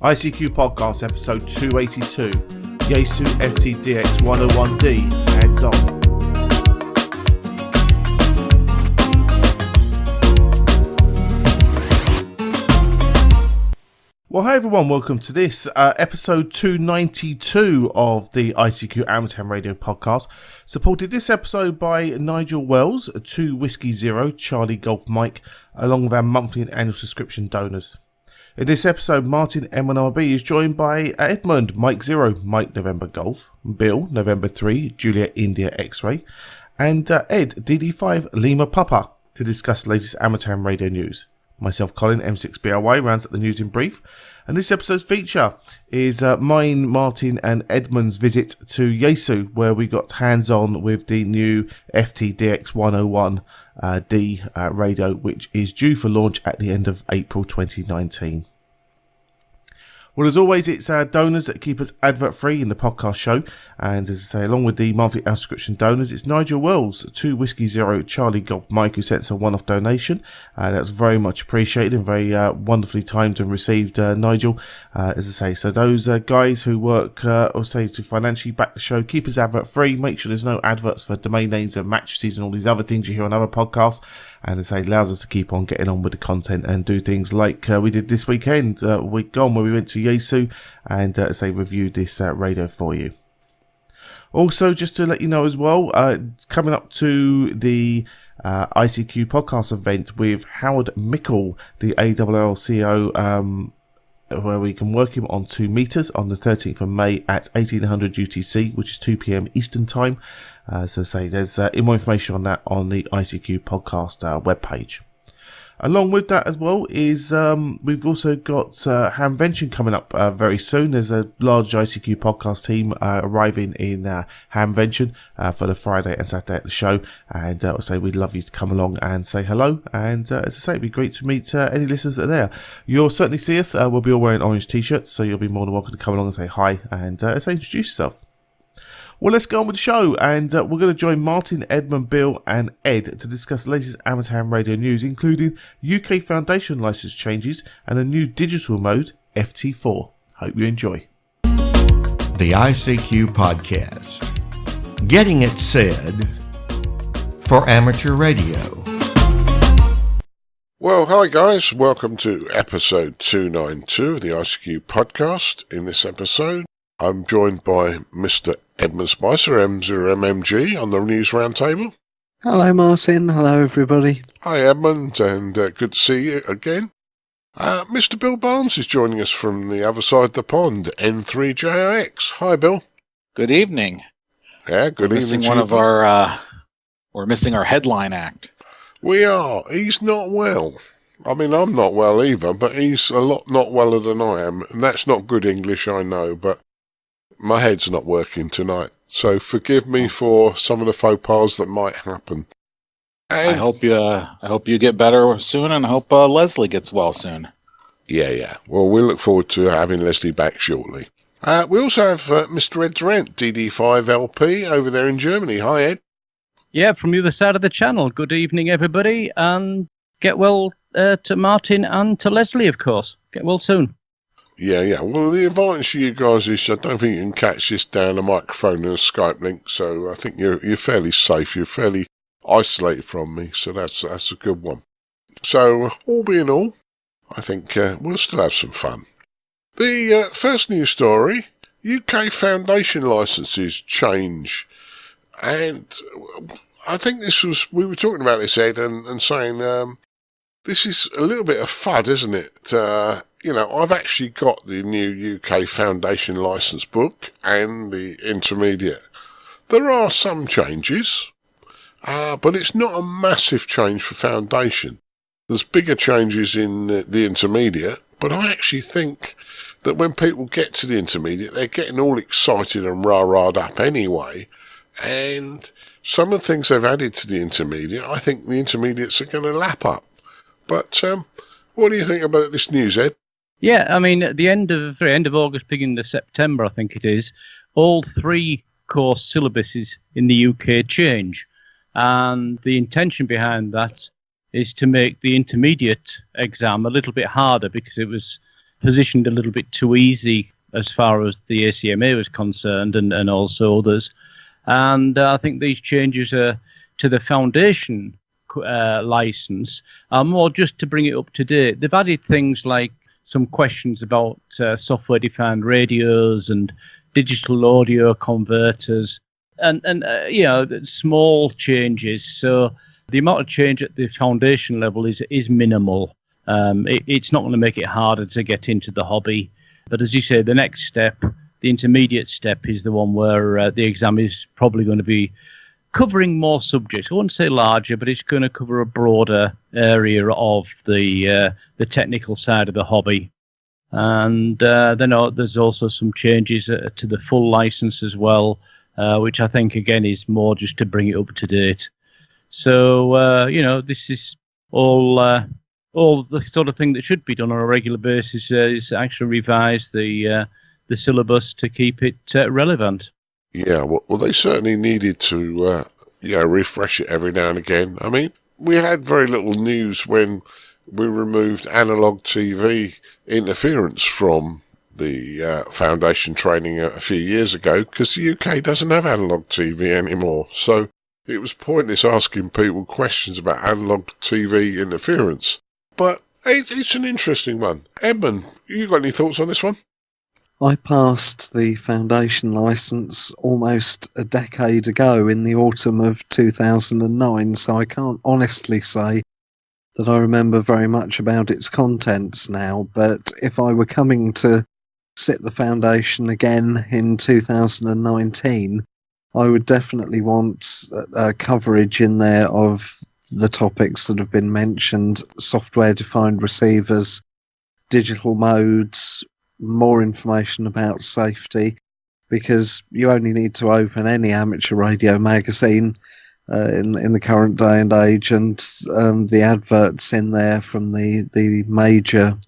ICQ Podcast episode 282, Yaesu FTDX 101D, hands on. Well, hi everyone, welcome to this episode 292 of the ICQ Amateur Radio Podcast, supported this episode by Nigel Wells, 2 Whiskey Zero, Charlie Golf Mike, along with our monthly and annual subscription donors. In this episode, Martin M1MRB is joined by Edmund, Mike 0, Mike November Golf, Bill, November 3, Juliet India X-Ray, and Ed, DD5, Lima Papa, to discuss the latest amateur radio news. Myself, Colin M6BOY, rounds up the news in brief. And this episode's feature is mine, Martin, and Edmund's visit to Yaesu, where we got hands-on with the new FTDX 101D radio, which is due for launch at the end of April 2019. Well, as always, it's our donors that keep us advert-free in the podcast show. And as I say, along with the monthly subscription donors, it's Nigel Wells, 2 Whiskey Zero, Charlie Golf Mike, who sent us a one-off donation. That was very much appreciated and very wonderfully timed and received, Nigel. As I say, so those guys who work, or say, to financially back the show, keep us advert-free, make sure there's no adverts for domain names and mattresses and all these other things you hear on other podcasts. And as I say, allows us to keep on getting on with the content and do things like we did this weekend, week gone, where we went to Yaesu and as I reviewed this radio for you. Also, just to let you know as well, coming up to the ICQ podcast event with Howard Mickle, the ALLCO, where we can work him on 2 meters on the 13th of May at 1800 UTC, which is 2 p.m. Eastern Time. So say there's more information on that on the ICQ podcast webpage. Along with that as well is we've also got Hamvention coming up very soon. There's a large ICQ podcast team arriving in Hamvention for the Friday and Saturday at the show. And I'll say we'd love you to come along and say hello. And as I say, it'd be great to meet any listeners that are there. You'll certainly see us. We'll be all wearing orange t-shirts, so you'll be more than welcome to come along and say hi and say introduce yourself. Well, let's get on with the show, and we're going to join Martin, Edmund, Bill, and Ed to discuss the latest amateur radio news, including UK Foundation license changes and a new Digital Mode FT4. Hope you enjoy. The ICQ Podcast. Getting it said for amateur radio. Well, hi guys, welcome to episode 292 of the ICQ Podcast. In this episode, I'm joined by Mr. Edmund Spicer M0MNG on the News Roundtable. Hello Martin, hello everybody. Hi Edmund, and good to see you again. Mr. Bill Barnes is joining us from the other side of the pond, N3JIX. Hi Bill. Good evening. Yeah, good evening. We're missing our headline act. We are. He's not well. I mean, I'm not well either, but he's a lot not weller than I am. And that's not good English, I know, but my head's not working tonight, so forgive me for some of the faux pas that might happen. And I hope you get better soon, and I hope Leslie gets well soon. Yeah. Well, we look forward to having Leslie back shortly. We also have Mr. Ed Durrant, DD5LP, over there in Germany. Hi, Ed. Yeah, from the other side of the channel. Good evening, everybody, and get well to Martin and to Leslie, of course. Get well soon. Yeah. Well, the advantage to you guys is I don't think you can catch this down a microphone and a Skype link, so I think you're fairly safe. You're fairly isolated from me, so that's a good one. So, all being all, I think we'll still have some fun. The first news story, UK Foundation licenses change. And I think we were talking about this, Ed, and saying this is a little bit of FUD, isn't it? I've actually got the new UK Foundation license book and the intermediate. There are some changes, but it's not a massive change for Foundation. There's bigger changes in the intermediate, but I actually think that when people get to the intermediate, they're getting all excited and rah-rahed up anyway. And some of the things they've added to the intermediate, I think the intermediates are going to lap up. But what do you think about this news, Ed? Yeah, I mean, at the end of August, beginning of September, I think it is, all 3 course syllabuses in the UK change. And the intention behind that is to make the intermediate exam a little bit harder, because it was positioned a little bit too easy as far as the ACMA was concerned, and also others. And I think these changes to the foundation license are more just to bring it up to date. They've added things like some questions about software-defined radios and digital audio converters, and small changes. So the amount of change at the foundation level is minimal. It's not going to make it harder to get into the hobby. But as you say, the next step, the intermediate step, is the one where the exam is probably going to be covering more subjects. I wouldn't say larger, but it's going to cover a broader area of the technical side of the hobby. And then there's also some changes to the full license as well, which I think, again, is more just to bring it up to date. So, this is all the sort of thing that should be done on a regular basis, is actually revise the syllabus to keep it relevant. Yeah, well, they certainly needed to, refresh it every now and again. I mean, we had very little news when we removed analog TV interference from the foundation training a few years ago, because the UK doesn't have analog TV anymore. So it was pointless asking people questions about analog TV interference. But it's an interesting one. Edmund, you got any thoughts on this one? I passed the foundation license almost a decade ago in the autumn of 2009, so I can't honestly say that I remember very much about its contents now. But if I were coming to sit the foundation again in 2019, I would definitely want coverage in there of the topics that have been mentioned: software-defined receivers, digital modes, more information about safety, because you only need to open any amateur radio magazine in the current day and age, and the adverts in there from the major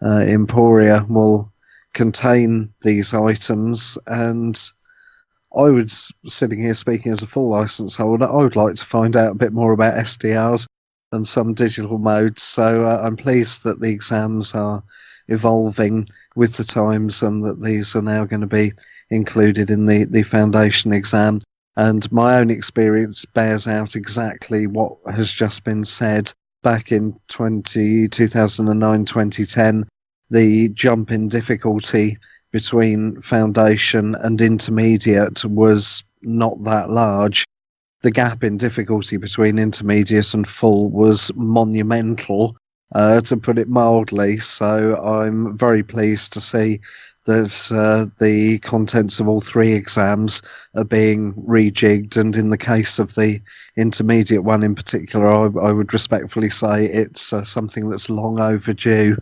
emporia will contain these items. And I would, sitting here speaking as a full license holder, I would like to find out a bit more about SDRs and some digital modes. So I'm pleased that the exams are evolving with the times, and that these are now going to be included in the foundation exam. And my own experience bears out exactly what has just been said. Back in 2009-2010, the jump in difficulty between foundation and intermediate was not that large. The gap in difficulty between intermediate and full was monumental, to put it mildly. So I'm very pleased to see that the contents of all three exams are being rejigged, and in the case of the intermediate one in particular, I would respectfully say it's something that's long overdue.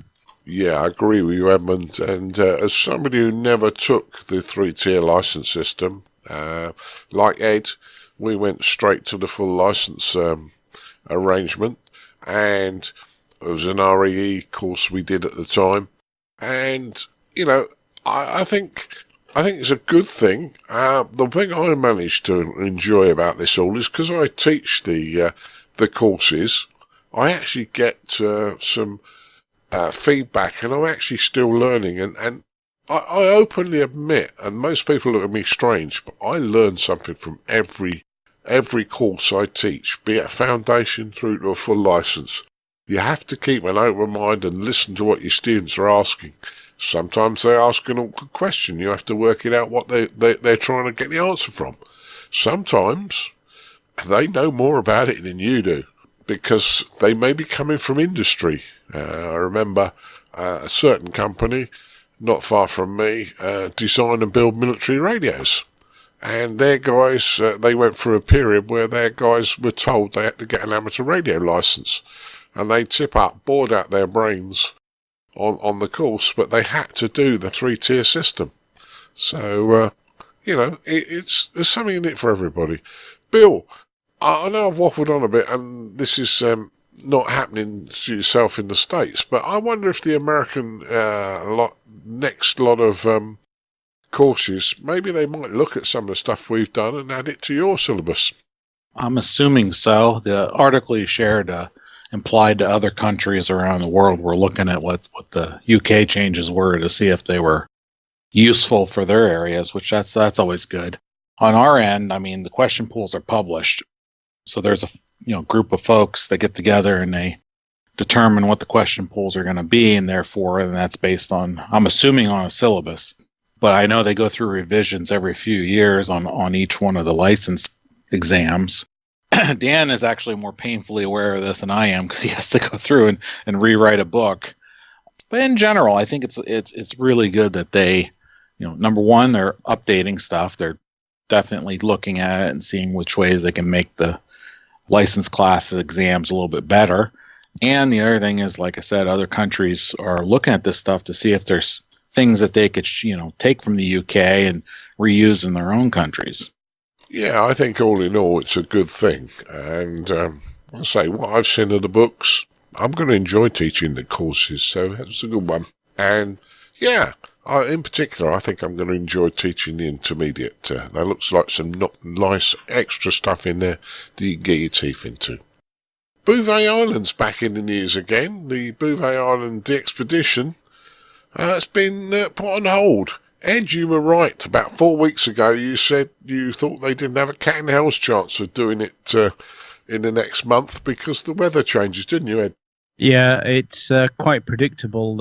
Yeah, I agree with you, Edmund. And as somebody who never took the three-tier license system, like Ed, we went straight to the full license arrangement, and it was an REE course we did at the time. And, I think it's a good thing. The thing I managed to enjoy about this all is because I teach the courses, I actually get some feedback, and I'm actually still learning. And I openly admit, and most people look at me strange, but I learn something from every course I teach, be it a foundation through to a full license. You have to keep an open mind and listen to what your students are asking. Sometimes they ask an awkward question. You have to work it out what they're trying to get the answer from. Sometimes they know more about it than you do, because they may be coming from industry. I remember a certain company not far from me design and build military radios. And their guys, they went through a period where their guys were told they had to get an amateur radio license. And they tip up, bored out their brains on the course, but they had to do the three-tier system. So, there's something in it for everybody. Bill, I know I've waffled on a bit, and this is not happening to yourself in the States, but I wonder if the American next lot of courses, maybe they might look at some of the stuff we've done and add it to your syllabus. I'm assuming so. The article you shared implied to other countries around the world. We're looking at what the UK changes were to see if they were useful for their areas, which that's always good. On our end, I mean, the question pools are published, so there's a group of folks that get together and they determine what the question pools are going to be, and that's based on, I'm assuming, on a syllabus. But I know they go through revisions every few years on each one of the license exams. Dan is actually more painfully aware of this than I am because he has to go through and rewrite a book. But in general, I think it's really good that they, number one, they're updating stuff. They're definitely looking at it and seeing which ways they can make the license class exams a little bit better. And the other thing is, like I said, other countries are looking at this stuff to see if there's things that they could, take from the UK and reuse in their own countries. Yeah, I think all in all, it's a good thing. And I'll say what I've seen of the books, I'm going to enjoy teaching the courses, so that's a good one. And yeah, in particular, I think I'm going to enjoy teaching the intermediate. There looks like some nice extra stuff in there that you can get your teeth into. Bouvet Island's back in the news again. The Bouvet Island DXpedition has been put on hold. Ed, you were right. About 4 weeks ago, you said you thought they didn't have a cat in hell's chance of doing it in the next month because the weather changes, didn't you, Ed? Yeah, it's quite predictable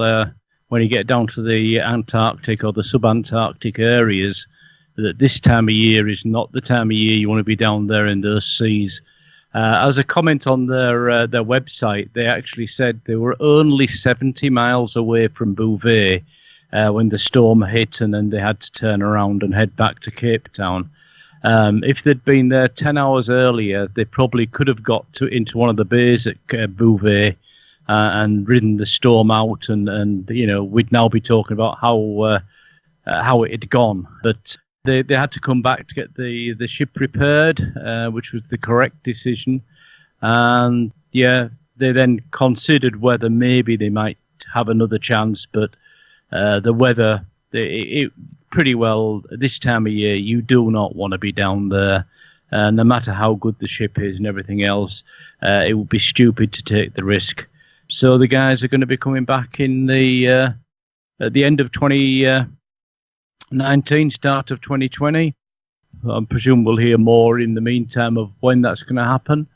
when you get down to the Antarctic or the sub-Antarctic areas, that this time of year is not the time of year you want to be down there in those seas. As a comment on their website, they actually said they were only 70 miles away from Bouvet when the storm hit, and then they had to turn around and head back to Cape Town. If they'd been there 10 hours earlier, they probably could have got into one of the bays at Bouvet and ridden the storm out, and we'd now be talking about how it had gone. But they had to come back to get the ship repaired, which was the correct decision. And yeah, they then considered whether maybe they might have another chance, but the weather, it pretty well, this time of year, you do not want to be down there. No matter how good the ship is and everything else, it would be stupid to take the risk. So the guys are going to be coming back in at the end of 2019, start of 2020. I presume we'll hear more in the meantime of when that's going to happen.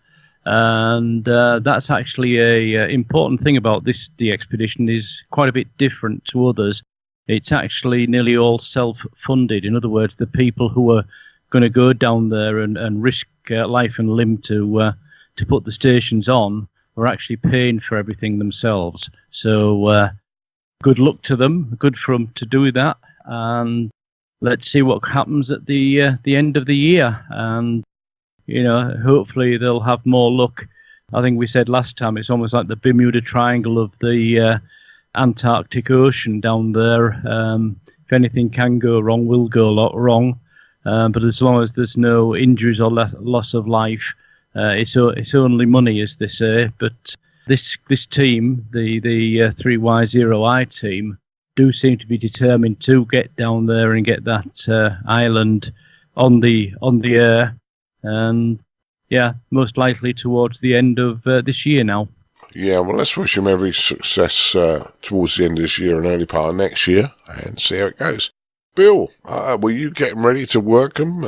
And that's actually a important thing about this DXpedition, is quite a bit different to others. It's actually nearly all self-funded. In other words, the people who are going to go down there and risk life and limb to put the stations on are actually paying for everything themselves. So good luck to them. Good for them to do that. And let's see what happens at the end of the year. And hopefully they'll have more luck. I think we said last time it's almost like the Bermuda Triangle of the Antarctic Ocean down there. If anything can go wrong, will go a lot wrong. But as long as there's no injuries or loss of life, it's only money, as they say. But this team, the 3Y0I team, do seem to be determined to get down there and get that island on the air. And yeah, most likely towards the end of this year now. Yeah, well, let's wish them every success towards the end of this year and early part of next year and see how it goes. Bill, were you getting ready to work them,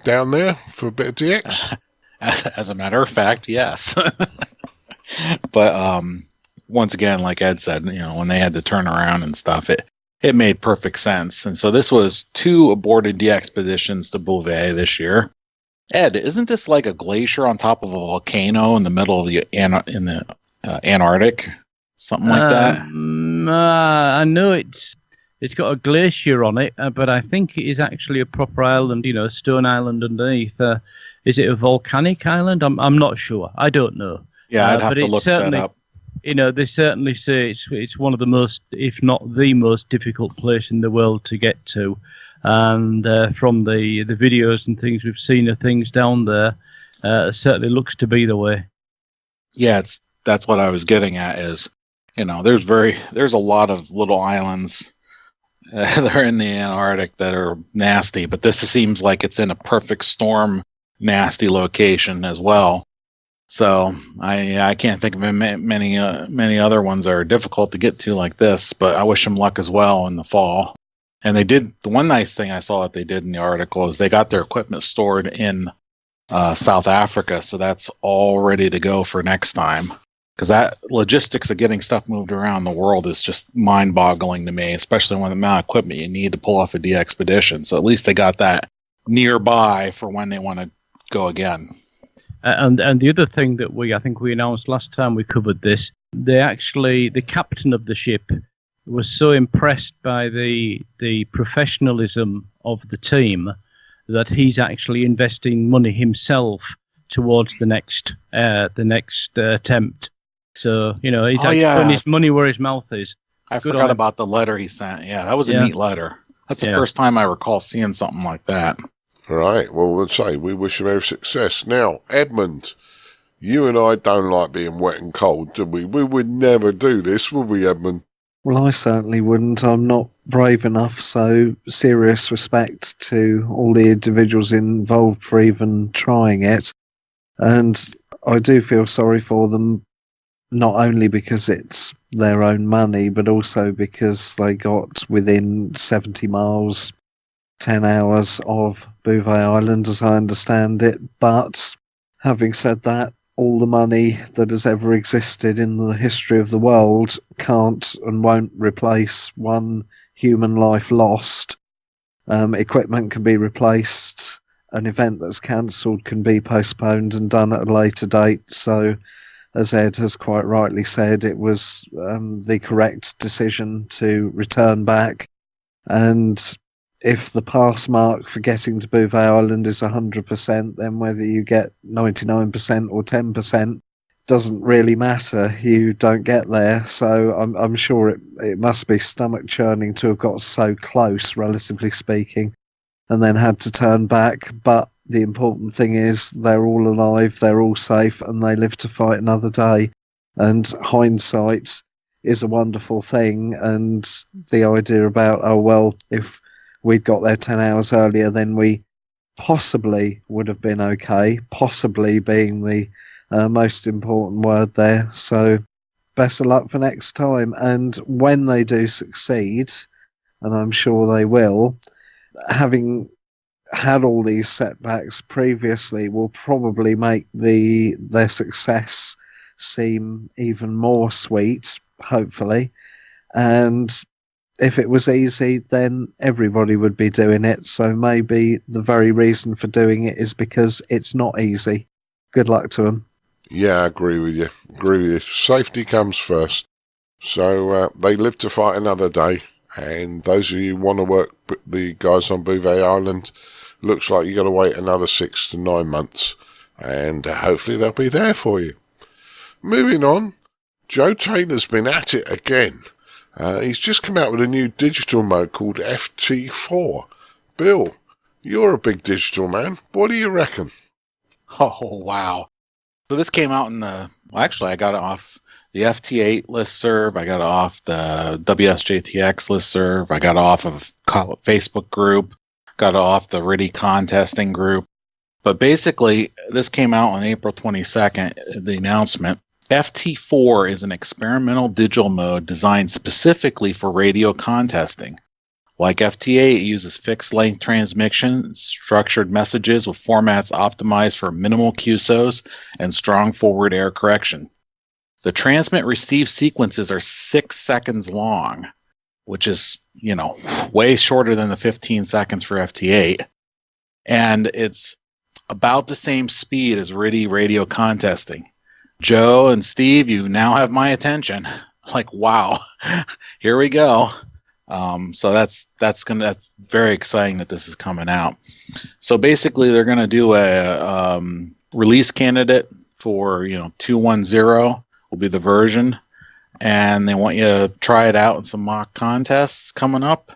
down there for a bit of DX? As a matter of fact, yes. But once again, like Ed said, when they had to turn around and stuff, it made perfect sense. And so this was 2 aborted DXpeditions to Bouvet this year. Ed, isn't this like a glacier on top of a volcano in the middle of the Antarctic? Something like that? I know it's got a glacier on it, but I think it is actually a proper island, stone island underneath. Is it a volcanic island? I'm not sure. I don't know. Yeah, I'd have to look that up. They certainly say it's one of the most, if not the most difficult place in the world to get to. And from the videos and things we've seen of things down there, it certainly looks to be the way. Yeah, that's what I was getting at is, there's a lot of little islands that are in the Antarctic that are nasty, but this seems like it's in a perfect storm nasty location as well. So I can't think of many other ones that are difficult to get to like this, but I wish them luck as well in the fall. And they did, the one nice thing I saw that they did in the article is they got their equipment stored in South Africa, so that's all ready to go for next time. Because that logistics of getting stuff moved around the world is just mind-boggling to me, especially when the amount of equipment you need to pull off a DXpedition. So at least they got that nearby for when they want to go again. And the other thing that I think we announced last time we covered this, the captain of the ship was so impressed by the professionalism of the team that he's actually investing money himself towards the next attempt. So, he's putting his money where his mouth is. I forgot about the letter he sent. Yeah, that was a neat letter. That's the first time I recall seeing something like that. All right. Well, let's say we wish him every success. Now, Edmund, you and I don't like being wet and cold, do we? We would never do this, would we, Edmund? Well, I certainly wouldn't. I'm not brave enough, so serious respect to all the individuals involved for even trying it. And I do feel sorry for them, not only because it's their own money, but also because they got within 70 miles, 10 hours of Bouvet Island, as I understand it. But having said that, all the money that has ever existed in the history of the world can't and won't replace one human life lost. Equipment can be replaced. An event that's cancelled can be postponed and done at a later date. So, as Ed has quite rightly said, it was the correct decision to return back. And if the pass mark for getting to Bouvet Island is 100%, then whether you get 99% or 10% doesn't really matter. You don't get there. So I'm sure it must be stomach churning to have got so close, relatively speaking, and then had to turn back. But the important thing is they're all alive, they're all safe, and they live to fight another day. And hindsight is a wonderful thing. And the idea about, if we'd got there 10 hours earlier, then we possibly would have been okay, possibly being the most important word there. So best of luck for next time. And when they do succeed, and I'm sure they will, having had all these setbacks previously will probably make their success seem even more sweet, hopefully. And if it was easy, then everybody would be doing it. So maybe the very reason for doing it is because it's not easy. Good luck to them. Yeah, I agree with you. Safety comes first. So they live to fight another day. And those of you who want to work the guys on Bouvet Island, looks like you got to wait another 6 to 9 months. And hopefully they'll be there for you. Moving on, Joe Taylor's been at it again. He's just come out with a new digital mode called FT4. Bill, you're a big digital man. What do you reckon? Oh, wow. So this came out actually I got it off the FT8 listserv. I got it off the WSJTX listserv. I got it off of Facebook group. Got it off the RIDI contesting group. But basically, this came out on April 22nd, the announcement. FT4 is an experimental digital mode designed specifically for radio contesting. Like FT8, it uses fixed-length transmission, structured messages with formats optimized for minimal QSOs and strong forward error correction. The transmit-receive sequences are 6 seconds long, which is, way shorter than the 15 seconds for FT8. And it's about the same speed as RIDI radio contesting. Joe and Steve, you now have my attention. Like, wow, here we go. So that's very exciting that this is coming out. So basically, they're going to do a release candidate for 210 will be the version, and they want you to try it out in some mock contests coming up.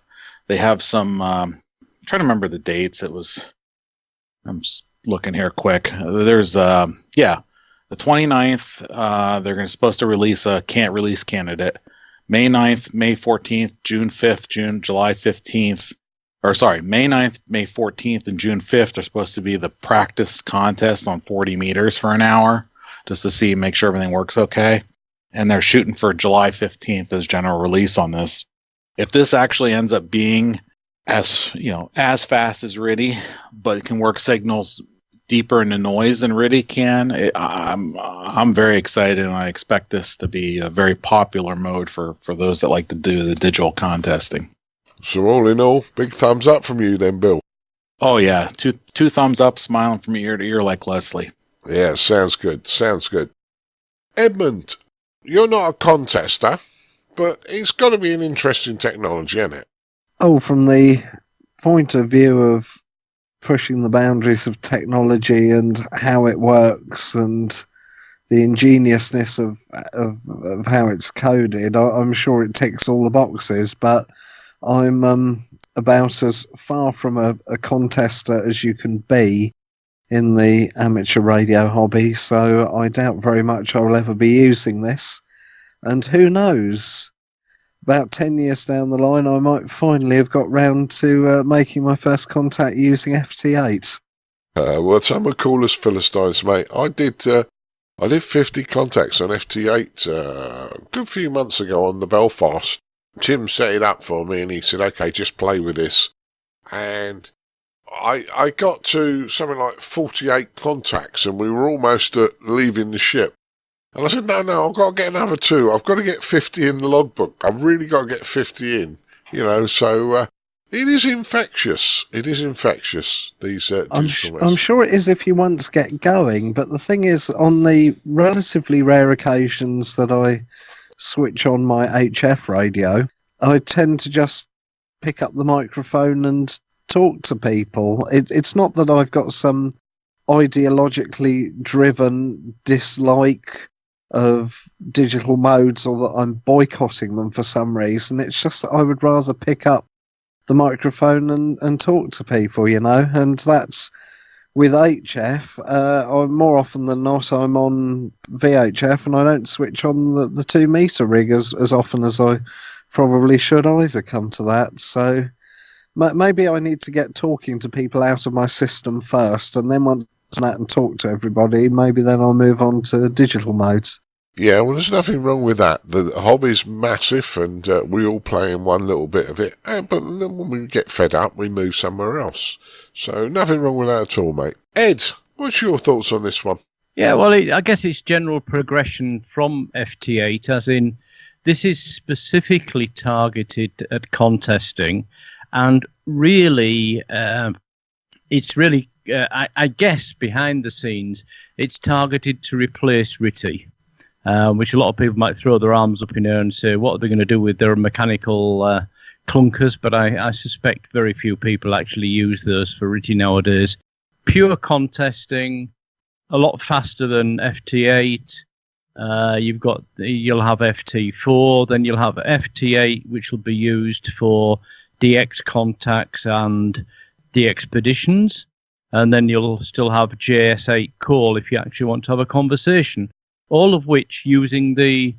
They have some. I'm trying to remember the dates. I'm just looking here quick. There's the 29th, they're supposed to release a can't release candidate. May 9th, May 14th, June 5th, July 15th. May 9th, May 14th, and June 5th are supposed to be the practice contest on 40 meters for an hour just to see, make sure everything works okay. And they're shooting for July 15th as general release on this. If this actually ends up being as fast as RTTY, but it can work signals deeper into noise than RTTY can, I'm very excited, and I expect this to be a very popular mode for those that like to do the digital contesting. So all in all, big thumbs up from you then, Bill. Oh yeah, two thumbs up, smiling from ear to ear like Leslie. Yeah, sounds good. Sounds good. Edmund, you're not a contester, but it's got to be an interesting technology, isn't it? Oh, from the point of view of pushing the boundaries of technology and how it works and the ingeniousness of how it's coded, I'm sure it ticks all the boxes, but I'm about as far from a contester as you can be in the amateur radio hobby, so I doubt very much I will ever be using this. And who knows, about 10 years down the line, I might finally have got round to making my first contact using FT8. Well, some of the coolest Philistines, mate. I did 50 contacts on FT8 a good few months ago on the Belfast. Tim set it up for me and he said, okay, just play with this. And I got to something like 48 contacts and we were almost leaving the ship. And I said, no, I've got to get another 2. I've got to get 50 in the logbook. I've really got to get 50 in, so it is infectious. It is infectious, these digital I'm sure it is if you once get going, but the thing is, on the relatively rare occasions that I switch on my HF radio, I tend to just pick up the microphone and talk to people. It's not that I've got some ideologically driven dislike of digital modes or that I'm boycotting them for some reason. It's just that I would rather pick up the microphone and talk to people, and that's with HF. I'm more often than not, I'm on VHF and I don't switch on the 2 meter rig as often as I probably should either, come to that. So maybe I need to get talking to people out of my system first, and then once that and talk to everybody, maybe then I'll move on to digital modes. Yeah, well, there's nothing wrong with that. The hobby's massive and we all play in one little bit of it, but then when we get fed up we move somewhere else, so nothing wrong with that at all, mate. Ed, what's your thoughts on this one? Yeah, well, I guess it's general progression from FT8, as in this is specifically targeted at contesting, and really it's really I guess behind the scenes it's targeted to replace RTTY, which a lot of people might throw their arms up in the air and say, what are they going to do with their mechanical clunkers? But I suspect very few people actually use those for RTTY nowadays. Pure contesting, a lot faster than FT8. You'll have FT4, then you'll have FT8, which will be used for DX contacts and DXpeditions, and then you'll still have JS8 call if you actually want to have a conversation. All of which using the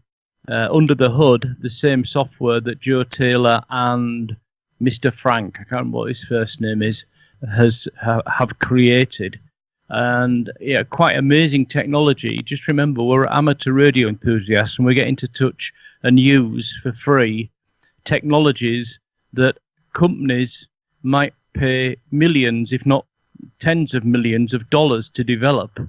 under the hood the same software that Joe Taylor and Mr. Frank, I can't remember what his first name is, have created. And yeah, quite amazing technology. Just remember, we're amateur radio enthusiasts and we're getting to touch and use for free technologies that companies might pay millions, if not tens of millions of dollars to develop,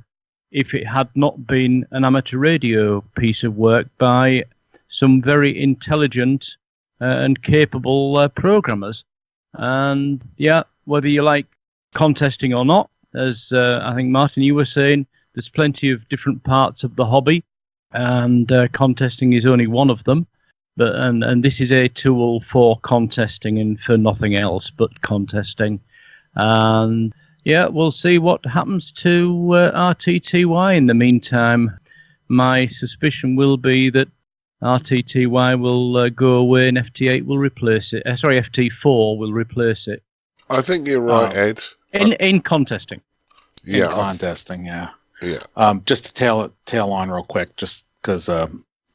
if it had not been an amateur radio piece of work by some very intelligent and capable programmers. And yeah, whether you like contesting or not, as I think, Martin, you were saying, there's plenty of different parts of the hobby, and contesting is only one of them. But and this is a tool for contesting and for nothing else but contesting. And yeah, we'll see what happens to RTTY in the meantime. My suspicion will be that RTTY will go away and FT8 will replace it. FT4 will replace it. I think you're right, Ed. In contesting. Yeah, in contesting, yeah. Yeah. Just to tail on real quick, just because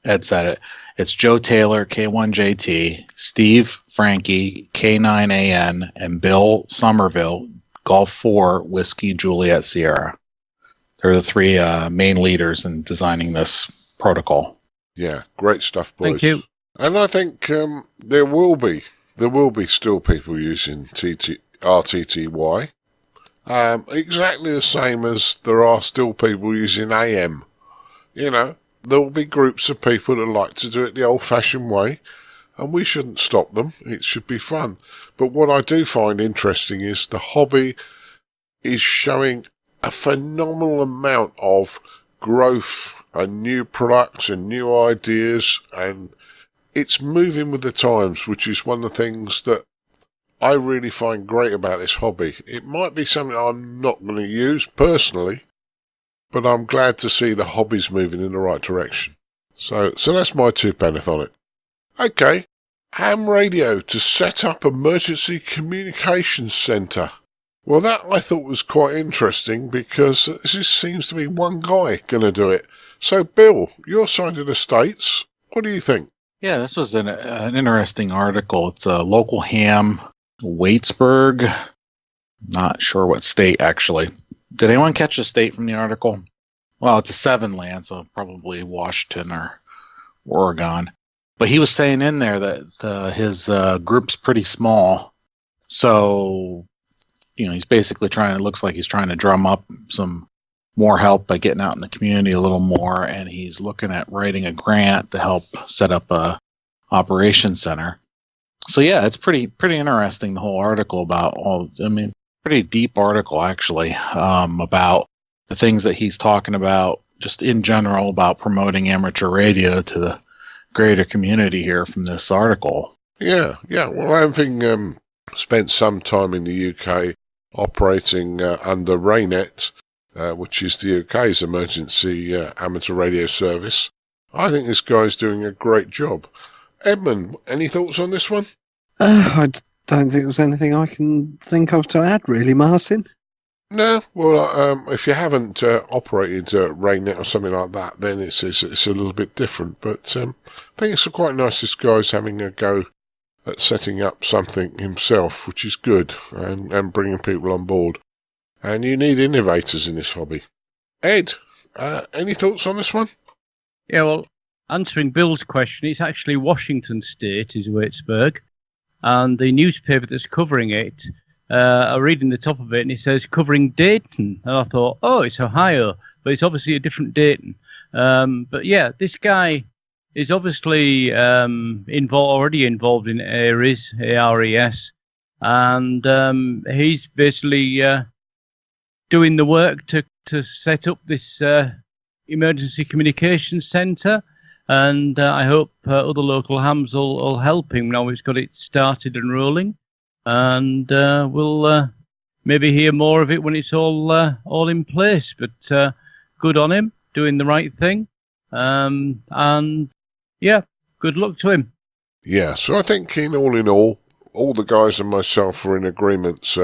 Ed said it. It's Joe Taylor, K1JT, Steve Frankie, K9AN, and Bill Somerville, Golf 4, Whiskey Juliet Sierra. They're the three main leaders in designing this protocol. Yeah, great stuff, boys. Thank you. And I think there will be still people using RTTY. Exactly the same as there are still people using AM. You know, there will be groups of people that like to do it the old-fashioned way, and we shouldn't stop them. It should be fun. But what I do find interesting is the hobby is showing a phenomenal amount of growth and new products and new ideas, and it's moving with the times, which is one of the things that I really find great about this hobby. It might be something I'm not going to use personally, but I'm glad to see the hobby's moving in the right direction. So that's my 2 pence on it. Okay, ham radio to set up emergency communications centre. Well, that I thought was quite interesting because this seems to be one guy going to do it. So, Bill, your side of the States, what do you think? Yeah, this was an interesting article. It's a local ham, Waitsburg. Not sure what state, actually. Did anyone catch the state from the article? Well, it's a 7 land, so probably Washington or Oregon. But he was saying in there that his group's pretty small. So, you know, he's basically looks like he's trying to drum up some more help by getting out in the community a little more. And he's looking at writing a grant to help set up a operations center. So yeah, it's pretty interesting, the whole article about pretty deep article actually, about the things that he's talking about just in general about promoting amateur radio to the greater community here from this article. Yeah. Well, having spent some time in the UK operating under RayNet, which is the UK's emergency amateur radio service, I think this guy's doing a great job. Edmund, any thoughts on this one? I don't think there's anything I can think of to add, really, Martin. No, well, if you haven't operated RayNet or something like that, then it's a little bit different. But I think it's quite nice this guy's having a go at setting up something himself, which is good, and bringing people on board. And you need innovators in this hobby. Ed, any thoughts on this one? Yeah, well, answering Bill's question, it's actually Washington State is Waitsburg, and the newspaper that's covering it, I read in the top of it, and it says covering Dayton, and I thought, oh, it's Ohio, but it's obviously a different Dayton. But yeah, this guy is obviously already involved in ARES, and he's basically doing the work to set up this emergency communications centre. And I hope other local hams will help him now he's got it started and rolling. And we'll maybe hear more of it when it's all in place. But good on him, doing the right thing. And yeah, good luck to him. Yeah, so I think in all the guys and myself are in agreement.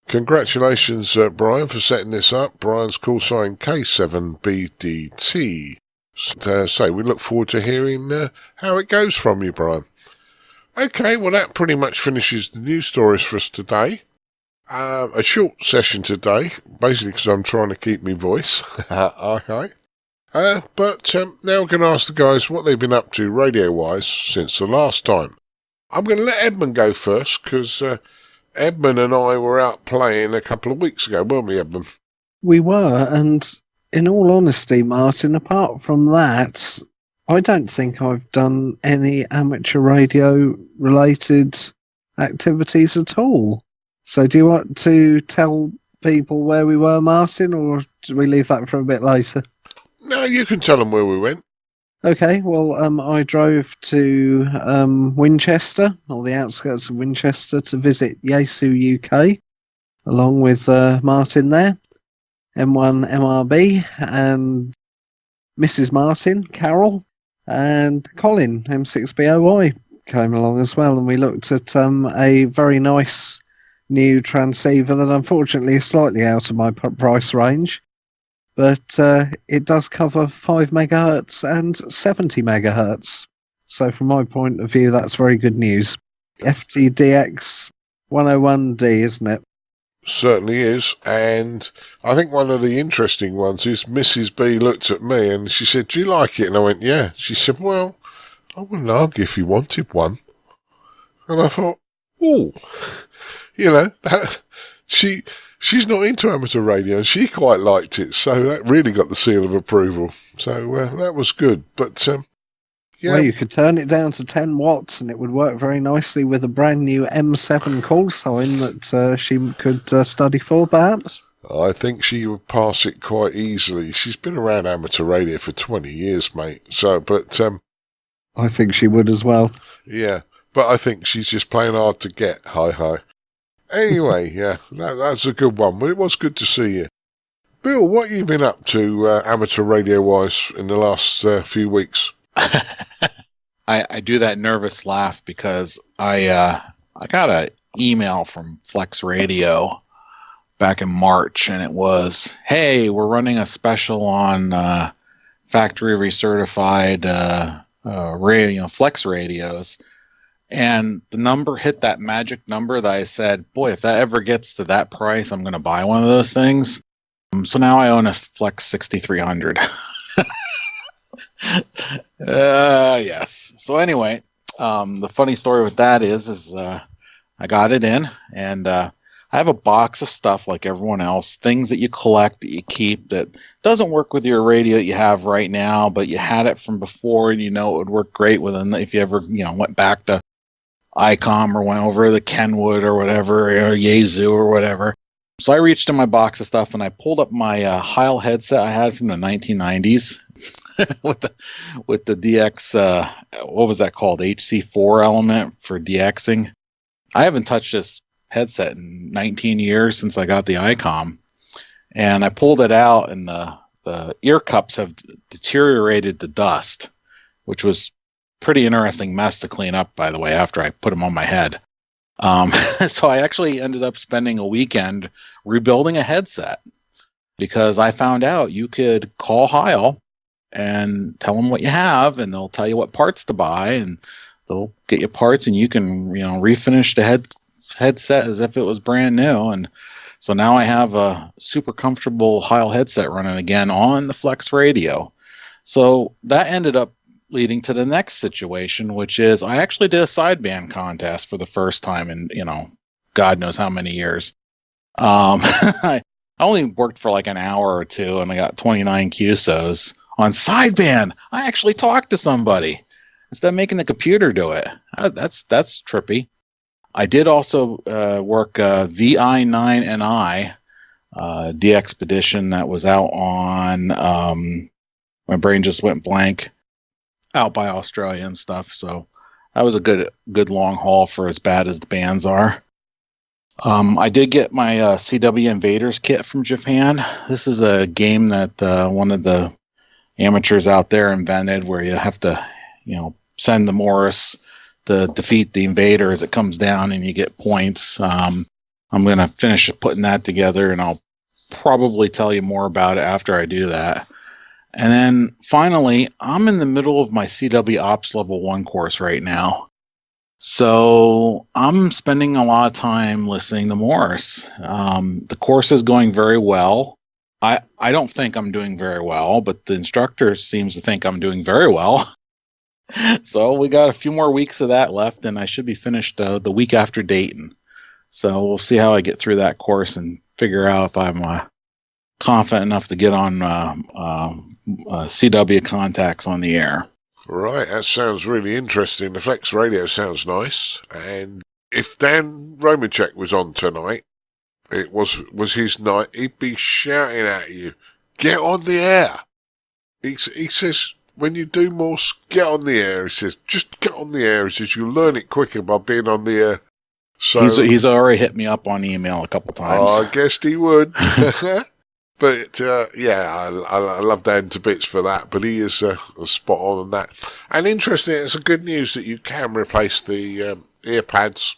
Congratulations, Brian, for setting this up. Brian's call sign K7BDT. So we look forward to hearing how it goes from you, Brian. Okay, well, that pretty much finishes the news stories for us today. A short session today, basically because I'm trying to keep my voice. Okay. But now we're going to ask the guys what they've been up to radio-wise since the last time. I'm going to let Edmund go first, because Edmund and I were out playing a couple of weeks ago, weren't we, Edmund? We were, and in all honesty, Martin, apart from that, I don't think I've done any amateur radio-related activities at all. So do you want to tell people where we were, Martin, or do we leave that for a bit later? No, you can tell them where we went. Okay, well, I drove to Winchester, or the outskirts of Winchester, to visit Yaesu UK, along with Martin there, M1MRB, and Mrs. Martin, Carol, and Colin M6BOY came along as well, and we looked at a very nice new transceiver that unfortunately is slightly out of my price range. But it does cover 5 megahertz and 70 megahertz. So from my point of view, that's very good news. FTDX 101D, isn't it? Certainly is. And I think one of the interesting ones is Mrs. B looked at me and she said, "Do you like it?" And I went, "Yeah." She said, "Well, I wouldn't argue if you wanted one." And I thought, oh, she's not into amateur radio and she quite liked it. So that really got the seal of approval. So that was good. But, yeah. Well, you could turn it down to 10 watts and it would work very nicely with a brand new M7 call sign that she could study for, perhaps. I think she would pass it quite easily. She's been around amateur radio for 20 years, mate. So, but I think she would as well. Yeah, but I think she's just playing hard to get. Hi. Anyway, yeah, that's a good one. But it was good to see you. Bill, what have you been up to amateur radio-wise in the last few weeks? I do that nervous laugh because I got an email from Flex Radio back in March, and it was, "Hey, we're running a special on factory recertified radio, Flex radios," and the number hit that magic number that I said, "Boy, if that ever gets to that price, I'm going to buy one of those things." So now I own a Flex 6300. Yes. So anyway, the funny story with that is I got it in, and I have a box of stuff like everyone else, things that you collect, that you keep, that doesn't work with your radio that you have right now, but you had it from before, and it would work great with it if you ever went back to ICOM or went over to Kenwood or whatever, or Yaesu or whatever. So I reached in my box of stuff and I pulled up my Heil headset I had from the 1990s. with the DX, what was that called? HC4 element for DXing. I haven't touched this headset in 19 years since I got the ICOM, and I pulled it out, and the ear cups have deteriorated to dust, which was pretty interesting mess to clean up, by the way, after I put them on my head. So I actually ended up spending a weekend rebuilding a headset because I found out you could call Heil and tell them what you have, and they'll tell you what parts to buy, and they'll get you parts, and you can refinish the headset as if it was brand new. And so now I have a super comfortable Heil headset running again on the Flex radio. So that ended up leading to the next situation, which is I actually did a sideband contest for the first time in God knows how many years. I only worked for like an hour or two, and I got 29 QSOs on sideband. I actually talked to somebody instead of making the computer do it. That's trippy. I did also work VI9NI DXpedition that was out on, my brain just went blank, out by Australia and stuff. So that was a good long haul for as bad as the bands are. I did get my CW Invaders kit from Japan. This is a game that one of the amateurs out there invented, where you have to, send the Morris to defeat the invader as it comes down, and you get points. I'm going to finish putting that together, and I'll probably tell you more about it after I do that. And then finally, I'm in the middle of my CW Ops Level 1 course right now. So I'm spending a lot of time listening to Morris. The course is going very well. I don't think I'm doing very well, but the instructor seems to think I'm doing very well. So we got a few more weeks of that left, and I should be finished the week after Dayton. So we'll see how I get through that course and figure out if I'm confident enough to get on CW contacts on the air. Right, that sounds really interesting. The Flex radio sounds nice. And if Dan Romachek was on tonight, it was his night, he'd be shouting at you, "Get on the air." He says, when you do more, get on the air. He says, just get on the air. He says, you'll learn it quicker by being on the air. So he's already hit me up on email a couple times. I guessed he would. But, yeah, I love Dan to bits for that, but he is spot on that. And interesting, it's a good news that you can replace the ear pads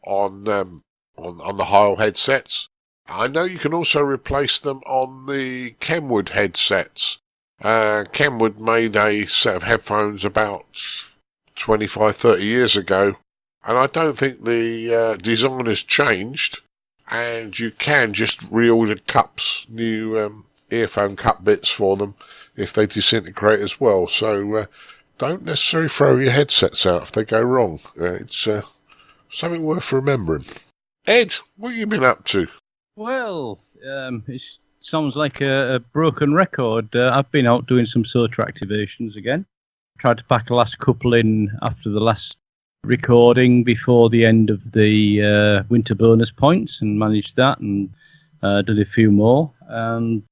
on the Heil headsets. I know you can also replace them on the Kenwood headsets. Kenwood made a set of headphones about 25, 30 years ago, and I don't think the design has changed. and you can just reorder cups, new earphone cup bits for them if they disintegrate as well. So don't necessarily throw your headsets out if they go wrong. It's something worth remembering. Ed, what have you been up to? Well, it sounds like a broken record. I've been out doing some sotor activations again. Tried to pack the last couple in after the last recording before the end of the winter bonus points, and managed that, and did a few more. And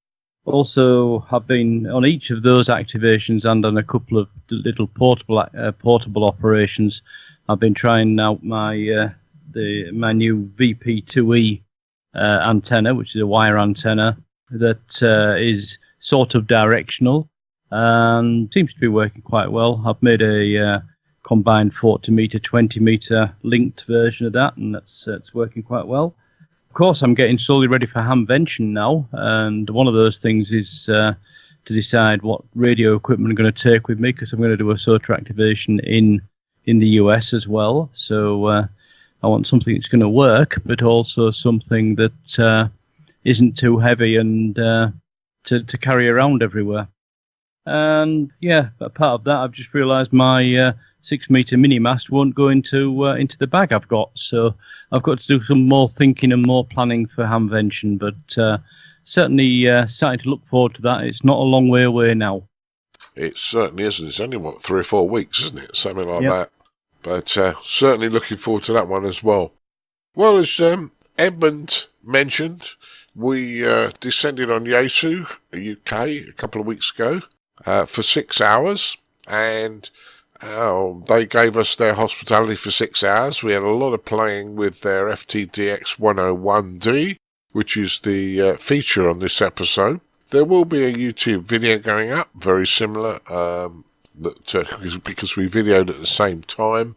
also have been on each of those activations and on a couple of little portable operations. I've been trying out my new VP2E antenna, which is a wire antenna that is sort of directional and seems to be working quite well. I've made a combined 40 meter, 20 meter linked version of that, and that's working quite well. Of course, I'm getting slowly ready for hamvention now, and one of those things is to decide what radio equipment I'm going to take with me, because I'm going to do a sotor activation in the US as well. So I want something that's going to work, but also something that isn't too heavy and to carry around everywhere. And yeah, a part of that, I've just realised my 6 meter mini mast won't go into the bag I've got, so I've got to do some more thinking and more planning for hamvention, but certainly starting to look forward to that. It's not a long way away now. It certainly isn't. It's only, 3 or 4 weeks, isn't it? Something like Yep. that. But certainly looking forward to that one as well. Well, as Edmund mentioned, we descended on Yaesu, UK, a couple of weeks ago for 6 hours, and they gave us their hospitality for 6 hours. We had a lot of playing with their FTDX 101D, which is the feature on this episode. There will be a YouTube video going up, very similar, because we videoed at the same time.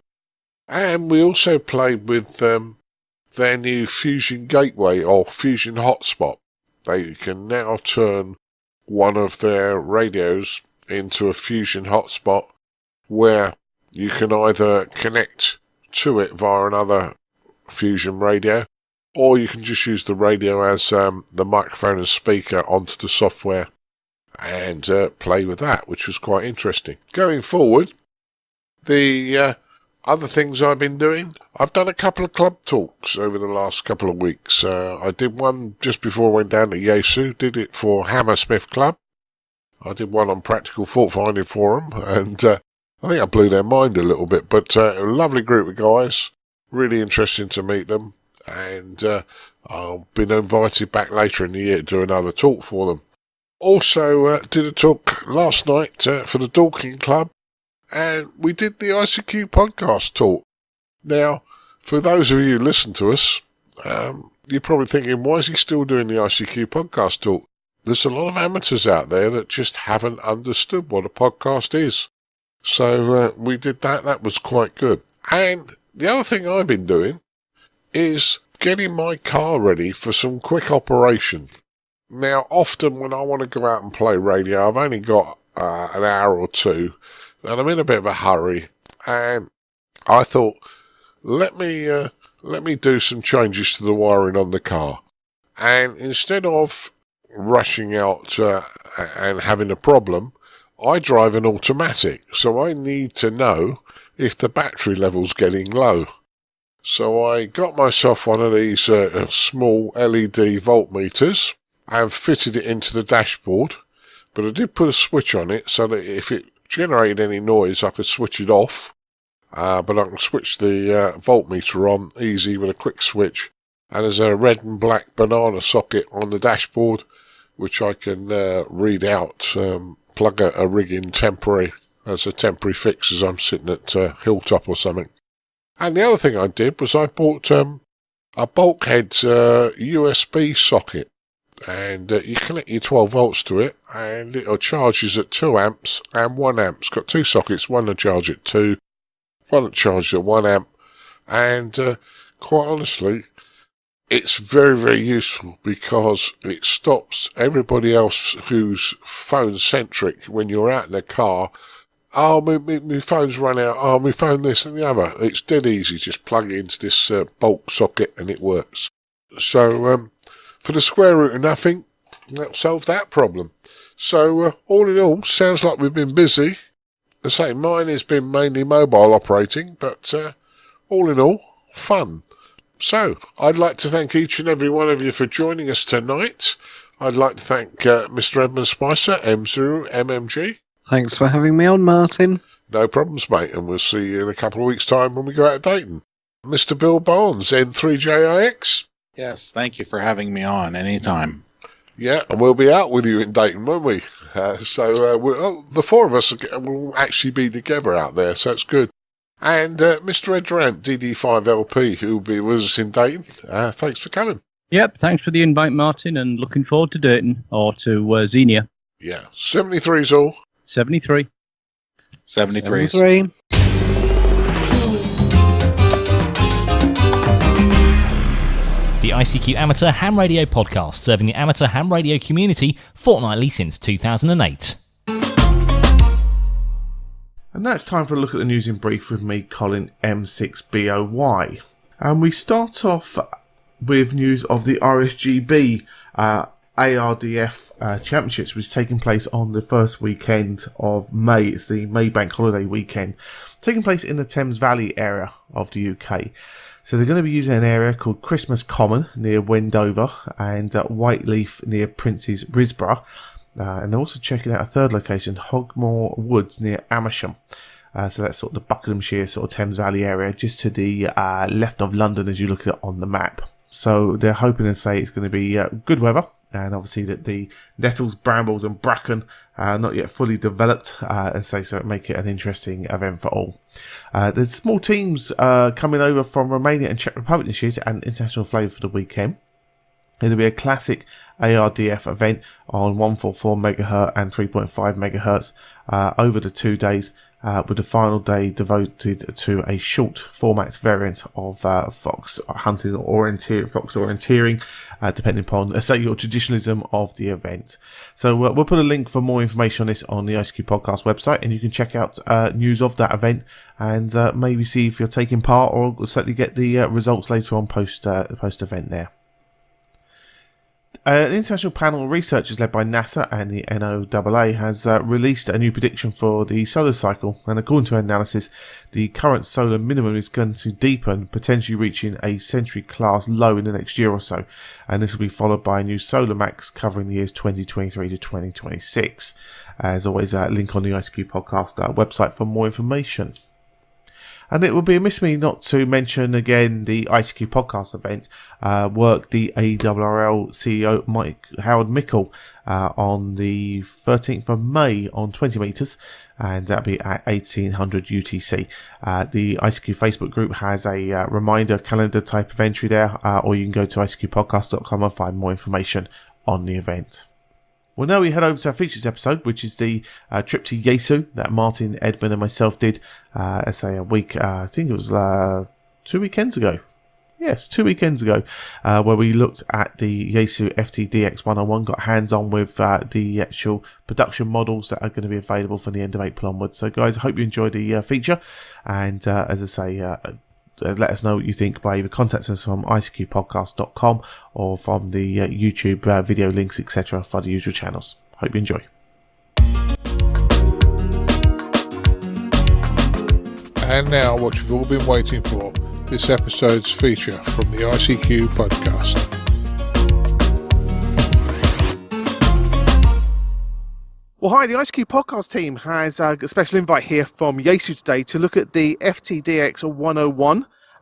And we also played with their new Fusion Gateway or Fusion Hotspot. They can now turn one of their radios into a Fusion Hotspot, where you can either connect to it via another Fusion radio, or you can just use the radio as the microphone and speaker onto the software and play with that, which was quite interesting. Going forward, the other things I've been doing, I've done a couple of club talks over the last couple of weeks. I did one just before I went down to Yaesu, did it for Hammersmith Club. I did one on Practical Fault Finding Forum, and I think I blew their mind a little bit, but a lovely group of guys, really interesting to meet them, and I've been invited back later in the year to do another talk for them. Also did a talk last night for the Dorking Club, and we did the ICQ podcast talk. Now, for those of you who listen to us, you're probably thinking, why is he still doing the ICQ podcast talk? There's a lot of amateurs out there that just haven't understood what a podcast is. So we did that. That was quite good. And the other thing I've been doing is getting my car ready for some quick operation. Now, often when I want to go out and play radio, I've only got an hour or two, and I'm in a bit of a hurry. And I thought, let me do some changes to the wiring on the car. And instead of rushing out and having a problem, I drive an automatic, so I need to know if the battery level's getting low. So I got myself one of these small LED voltmeters and fitted it into the dashboard, but I did put a switch on it so that if it generated any noise I could switch it off, but I can switch the voltmeter on easy with a quick switch, and there's a red and black banana socket on the dashboard which I can read out, plug a rig in temporary as a temporary fix as I'm sitting at Hilltop or something. And the other thing I did was I bought a bulkhead USB socket, and you connect your 12 volts to it, and it charges at 2 amps and 1 amp. It's got two sockets, one to charge at 2, one that charges at 1 amp, and quite honestly, it's very, very useful because it stops everybody else who's phone-centric when you're out in the car. Oh, my phone's run out. Oh, my phone this and the other. It's dead easy. Just plug it into this bulk socket and it works. So for the square root of nothing, that'll solve that problem. So all in all, sounds like we've been busy. I say mine has been mainly mobile operating, but all in all, fun. So I'd like to thank each and every one of you for joining us tonight. I'd like to thank Mr. Edmund Spicer M0MNG. Thanks for having me on, Martin. No problems, mate, and we'll see you in a couple of weeks' time when we go out of Dayton. Mr. Bill Barnes, N3JIX. Yes, thank you for having me on anytime. Yeah, and we'll be out with you in Dayton, won't we? The four of us will actually be together out there, so it's good. And Mr. Ed Durrant, DD5LP, who will be with us in Dayton. Thanks for coming. Yep, thanks for the invite, Martin, and looking forward to Dayton, or to Xenia. Yeah, 73's all. 73. 73. 73. The ICQ Amateur Ham Radio Podcast, serving the amateur ham radio community fortnightly since 2008. And now it's time for a look at the news in brief with me, Colin M6BOY. And we start off with news of the RSGB ARDF Championships, which is taking place on the first weekend of May. It's the May Bank Holiday weekend, taking place in the Thames Valley area of the UK. So they're going to be using an area called Christmas Common near Wendover and Whiteleaf near Prince's Risborough. And they're also checking out a third location, Hogmore Woods near Amersham. So that's sort of the Buckinghamshire sort of Thames Valley area, just to the left of London as you look at it on the map. So they're hoping to say it's going to be good weather, and obviously that the nettles, brambles and bracken are not yet fully developed, and so it make it an interesting event for all. There's small teams coming over from Romania and Czech Republic this year to add an international flavour for the weekend. It'll be a classic ARDF event on 144 MHz and 3.5 MHz over the 2 days, with the final day devoted to a short format variant of fox hunting or fox orienteering, depending upon your traditionalism of the event. So we'll put a link for more information on this on the ICQ podcast website, and you can check out news of that event and maybe see if you're taking part, or certainly get the results later on post event there. An international panel of researchers led by NASA and the NOAA has released a new prediction for the solar cycle, and according to analysis, the current solar minimum is going to deepen, potentially reaching a century-class low in the next year or so, and this will be followed by a new solar max covering the years 2023 to 2026. As always, a link on the ICQ podcast website for more information. And it would be amiss of me not to mention again the ICQ podcast event, work the ARRL CEO Mike Howard Mickle on the 13th of May on 20 metres, and that'll be at 1800 UTC. The ICQ Facebook group has a reminder calendar type of entry there, or you can go to icqpodcast.com and find more information on the event. Well, now we head over to our features episode, which is the trip to Yaesu that Martin, Edmund and myself did, a week, I think it was 2 weekends ago. Yes, 2 weekends ago, where we looked at the Yaesu FTDX 101, got hands-on with the actual production models that are going to be available from the end of April onwards. So guys, I hope you enjoyed the feature, and as I say, let us know what you think by either contacting us from icqpodcast.com or from the YouTube video links, etc. for the usual channels. Hope you enjoy. And now what you've all been waiting for, this episode's feature from the ICQ podcast. Well, hi, the ICQ podcast team has a special invite here from Yaesu today to look at the FTDX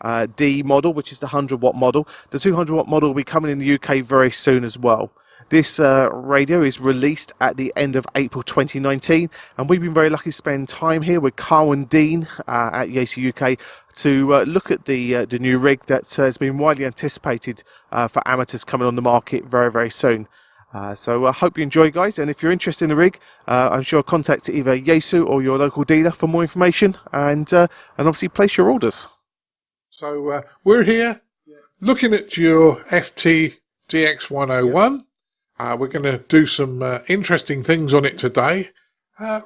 101D model, which is the 100-watt model. The 200-watt model will be coming in the UK very soon as well. This radio is released at the end of April 2019, and we've been very lucky to spend time here with Carl and Dean at Yaesu UK to look at the new rig that has been widely anticipated for amateurs coming on the market very, very soon. So I hope you enjoy, guys, and if you're interested in the rig, I'm sure contact either Yaesu or your local dealer for more information, and obviously place your orders. So we're here looking at your FTDX 101. We're going to do some interesting things on it today.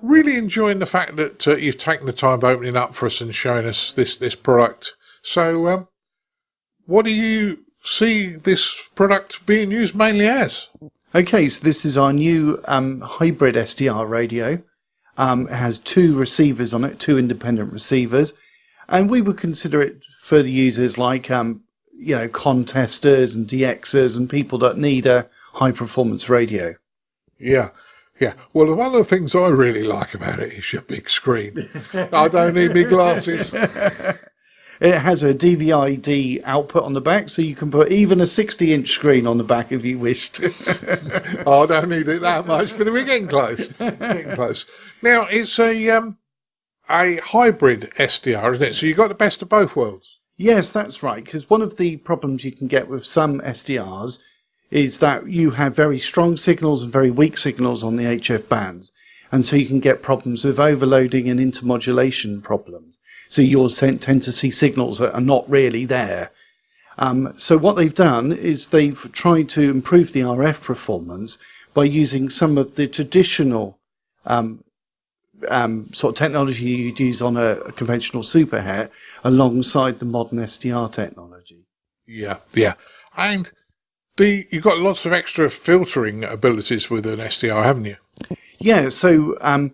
Really enjoying the fact that you've taken the time opening up for us and showing us this product. So what are you see this product being used mainly as? Okay, so this is our new hybrid SDR radio. It has 2 receivers on it, 2 independent receivers, and we would consider it for the users like contesters and DXers and people that need a high performance radio. Yeah. Well, one of the things I really like about it is your big screen. I don't need my glasses. It has a DVI-D output on the back, so you can put even a 60-inch screen on the back if you wished. I don't need it that much, but we're getting close. Now, it's a hybrid SDR, isn't it? So you've got the best of both worlds. Yes, that's right, because one of the problems you can get with some SDRs is that you have very strong signals and very weak signals on the HF bands. And so you can get problems with overloading and intermodulation problems. So you'll tend to see signals that are not really there. So what they've done is they've tried to improve the RF performance by using some of the traditional sort of technology you'd use on a conventional superhet alongside the modern SDR technology. Yeah. And you've got lots of extra filtering abilities with an SDR, haven't you? Yeah, so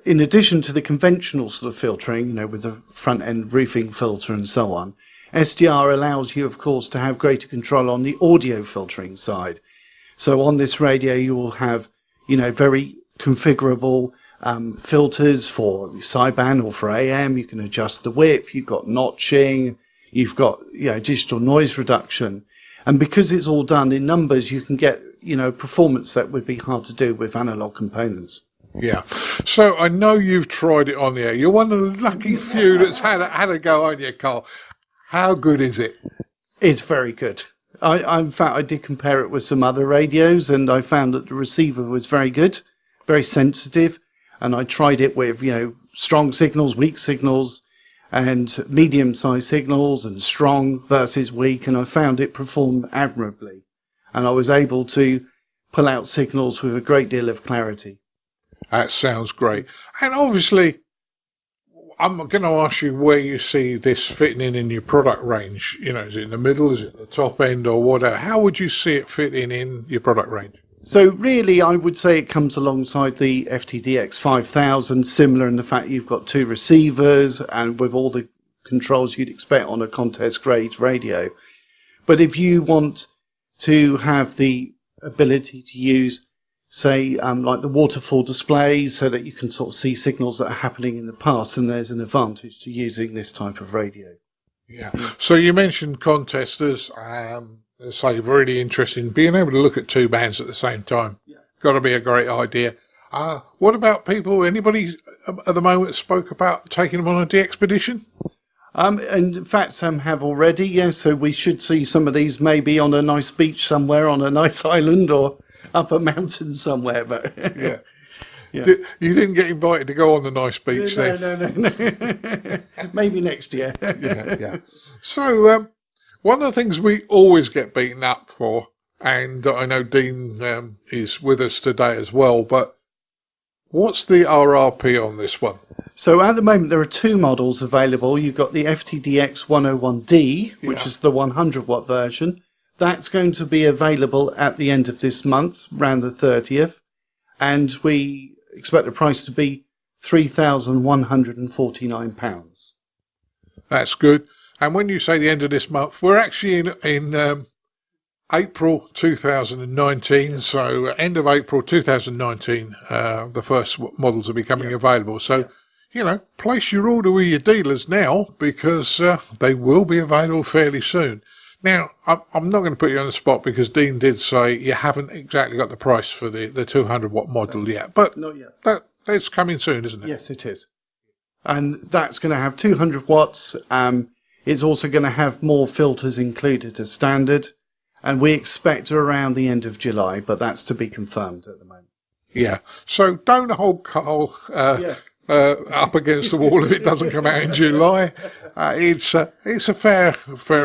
in addition to the conventional sort of filtering, with the front end roofing filter and so on, SDR allows you, of course, to have greater control on the audio filtering side. So on this radio, you will have, very configurable filters for sideband or for AM. You can adjust the width. You've got notching. You've got, digital noise reduction. And because it's all done in numbers, you can get, performance that would be hard to do with analog components. Yeah. So I know you've tried it on the air. You're one of the lucky few that's had a go on you, Carl. How good is it? It's very good. In fact, I did compare it with some other radios, and I found that the receiver was very good, very sensitive. And I tried it with, strong signals, weak signals, and medium-sized signals, and strong versus weak, and I found it performed admirably. And I was able to pull out signals with a great deal of clarity. That sounds great. And obviously, I'm going to ask you where you see this fitting in your product range. Is it in the middle, is it at the top end, or whatever? How would you see it fitting in your product range? So really, I would say it comes alongside the FTDX 5000, similar in the fact you've got 2 receivers and with all the controls you'd expect on a contest-grade radio. But if you want to have the ability to use, say, like the waterfall displays so that you can sort of see signals that are happening in the past, and there's an advantage to using this type of radio. Yeah. So you mentioned contesters. So really interested in being able to look at 2 bands at the same time. Yeah. Got to be a great idea. What about people? Anybody at the moment spoke about taking them on a DXpedition? And in fact, some have already. Yeah. So we should see some of these maybe on a nice beach somewhere, on a nice island, or up a mountain somewhere. But yeah. Yeah. You didn't get invited to go on the nice beach then? No. Maybe next year. Yeah. So. One of the things we always get beaten up for, and I know Dean is with us today as well, but what's the RRP on this one? So at the moment there are 2 models available. You've got the FTDX 101D, which is the 100 watt version. That's going to be available at the end of this month, around the 30th, and we expect the price to be £3,149. That's good. And when you say the end of this month, we're actually in April 2019. So end of April 2019, the first models will be coming available. So, place your order with your dealers now, because they will be available fairly soon. Now, I'm not going to put you on the spot, because Dean did say you haven't exactly got the price for the 200 watt model yet. But not yet. That's coming soon, isn't it? Yes, it is. And that's going to have 200 watts. It's also going to have more filters included as standard, and we expect around the end of July, but that's to be confirmed at the moment. Yeah. So don't hold Carl up against the wall if it doesn't come out in July. It's a fair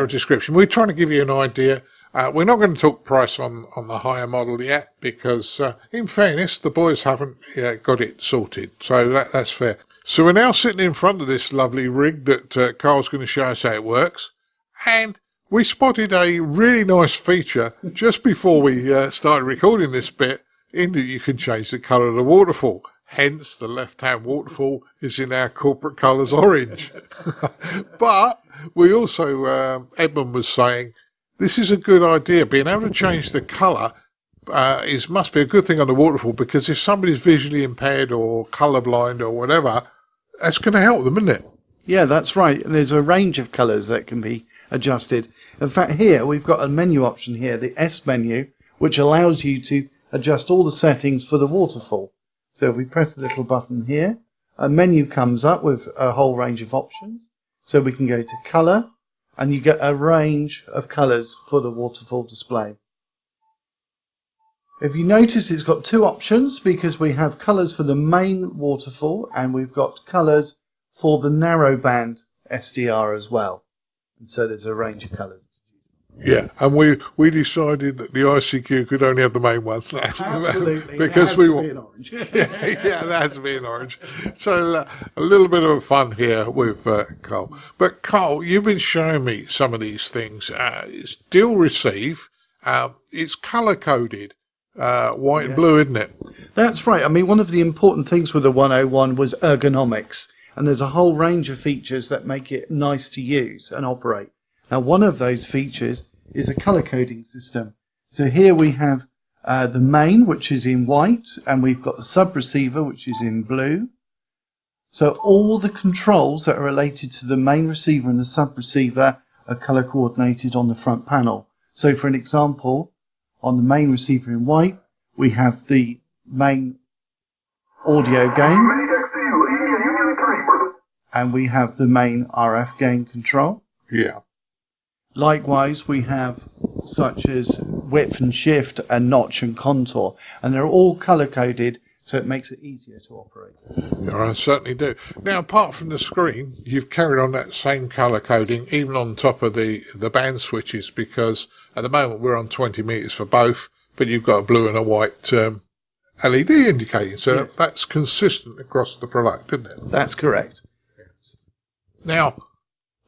description. We're trying to give you an idea. We're not going to talk price on the higher model yet, because in fairness, the boys haven't got it sorted. So that's fair. So we're now sitting in front of this lovely rig that Carl's going to show us how it works. And we spotted a really nice feature just before we started recording this bit, in that you can change the colour of the waterfall. Hence, the left-hand waterfall is in our corporate colours orange. But we also, Edmund was saying, this is a good idea. Being able to change the colour must be a good thing on the waterfall, because if somebody's visually impaired or colourblind or whatever, that's going to help them, isn't it? Yeah, that's right. There's a range of colours that can be adjusted. In fact, here we've got a menu option here, the S menu, which allows you to adjust all the settings for the waterfall. So if we press the little button here, a menu comes up with a whole range of options. So we can go to colour, and you get a range of colours for the waterfall display. If you notice, it's got two options, because we have colours for the main waterfall and we've got colours for the narrowband SDR as well. And so there's a range of colours. Yeah, and we decided that the ICQ could only have the main one. Absolutely. Because it has to be in orange. yeah, that has to be in orange. So a little bit of fun here with Cole. But Cole, you've been showing me some of these things. It's still receive. It's colour coded, white and blue, isn't it? That's right. I mean, one of the important things with the 101 was ergonomics. And there's a whole range of features that make it nice to use and operate. Now, one of those features is a color coding system. So here we have the main, which is in white, and we've got the sub receiver, which is in blue. So all the controls that are related to the main receiver and the sub receiver are color coordinated on the front panel. So for an example, on the main receiver in white, we have the main audio gain, and we have the main RF gain control. Yeah. Likewise, we have such as width and shift and notch and contour, and they're all color coded, so it makes it easier to operate. Yeah, I certainly do. Now, apart from the screen, you've carried on that same color coding even on top of the band switches, because at the moment we're on 20 meters for both, but you've got a blue and a white LED indicating, so yes, that's consistent across the product, isn't it? That's correct. Now,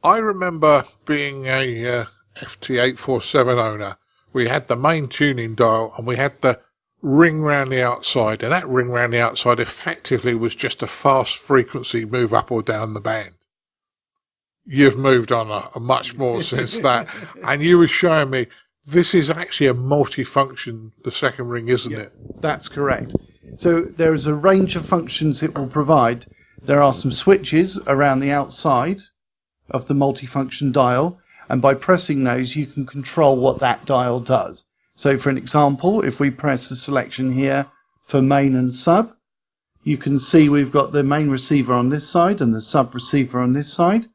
I remember being a FT847 owner. We had the main tuning dial and we had the ring round the outside, and that ring round the outside effectively was just a fast frequency move up or down the band. You've moved on a much more since that, and you were showing me this is actually a multi-function, the second ring, isn't it? That's correct. So there is a range of functions it will provide. There are some switches around the outside of the multifunction dial, and by pressing those you can control what that dial does. So for an example, if we press the selection here for main and sub, you can see we've got the main receiver on this side and the sub receiver on this side.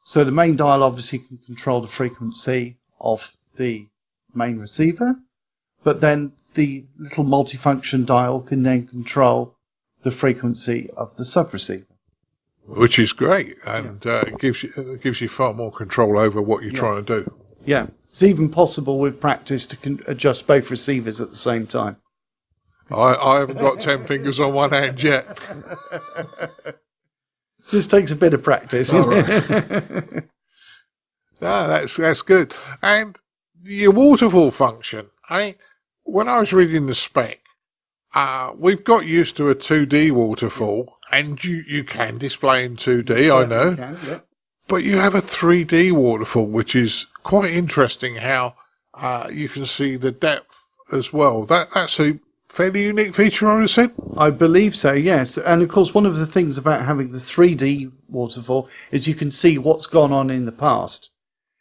So the main dial obviously can control the frequency of the main receiver, but then the little multifunction dial can then control the frequency of the sub receiver, which is great, and it gives you far more control over what you're trying to do. Yeah, it's even possible with practice to adjust both receivers at the same time. I haven't got 10 fingers on one hand yet. Just takes a bit of practice. All right. That's good. And your waterfall function. When I was reading the spec, we've got used to a 2D waterfall, and you can display in 2D, I know. Can, yeah. But you have a 3D waterfall, which is quite interesting how you can see the depth as well. That's a fairly unique feature, I would have said. I believe so, yes. And of course, one of the things about having the 3D waterfall is you can see what's gone on in the past.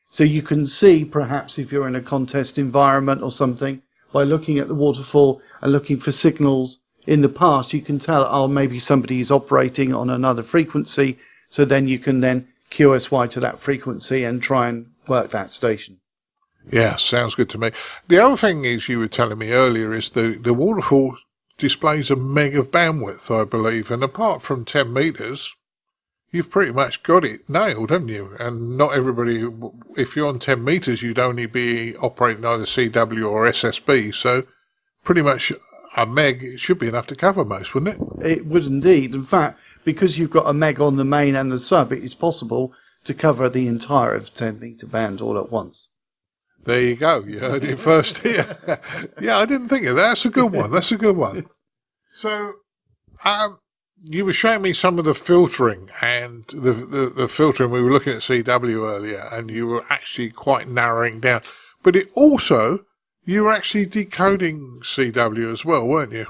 So you can see, perhaps, if you're in a contest environment or something, by looking at the waterfall and looking for signals in the past, you can tell, oh, maybe somebody is operating on another frequency. So then you can then QSY to that frequency and try and work that station. Yeah, sounds good to me. The other thing is, you were telling me earlier, is the waterfall displays a meg of bandwidth, I believe. And apart from 10 meters, you've pretty much got it nailed, haven't you? And not everybody, if you're on 10 meters, you'd only be operating either CW or SSB. So pretty much a meg, it should be enough to cover most, wouldn't it? It would indeed. In fact, because you've got a meg on the main and the sub, it is possible to cover the entire of 10-meter band all at once. There you go. You heard it first here. Yeah, I didn't think of that. That's a good one. That's a good one. So, you were showing me some of the filtering and the filtering. We were looking at CW earlier, and you were actually quite narrowing down. But you were actually decoding CW as well, weren't you?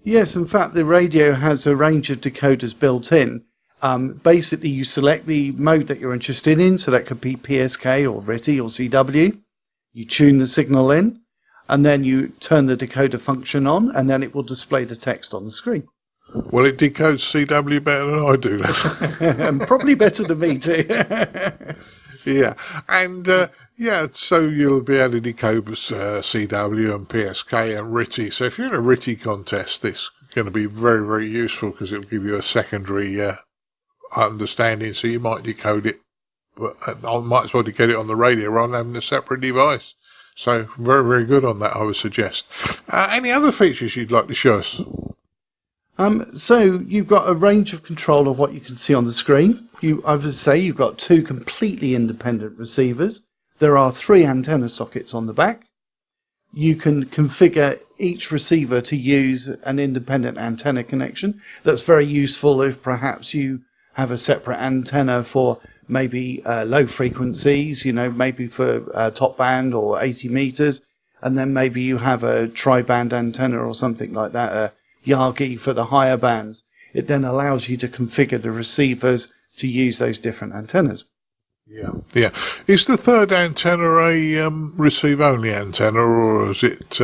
Yes, in fact, the radio has a range of decoders built in. Basically, you select the mode that you're interested in, so that could be PSK or RTTY or CW. You tune the signal in, and then you turn the decoder function on, and then it will display the text on the screen. Well, it decodes CW better than I do. And probably better than me too. Yeah, and so you'll be able to decode CW and PSK and RTTY. So if you're in a RTTY contest, this is going to be very, very useful because it'll give you a secondary understanding. So you might decode it, but I might as well decode it on the radio rather than having a separate device. So very, very good on that, I would suggest. Any other features you'd like to show us? So you've got a range of control of what you can see on the screen. I would say you've got 2 completely independent receivers. There are 3 antenna sockets on the back. You can configure each receiver to use an independent antenna connection. That's very useful if perhaps you have a separate antenna for maybe low frequencies, maybe for top band or 80 meters. And then maybe you have a tri-band antenna or something like that, a Yagi for the higher bands. It then allows you to configure the receivers to use those different antennas. Yeah. Is the third antenna a receive-only antenna, or is it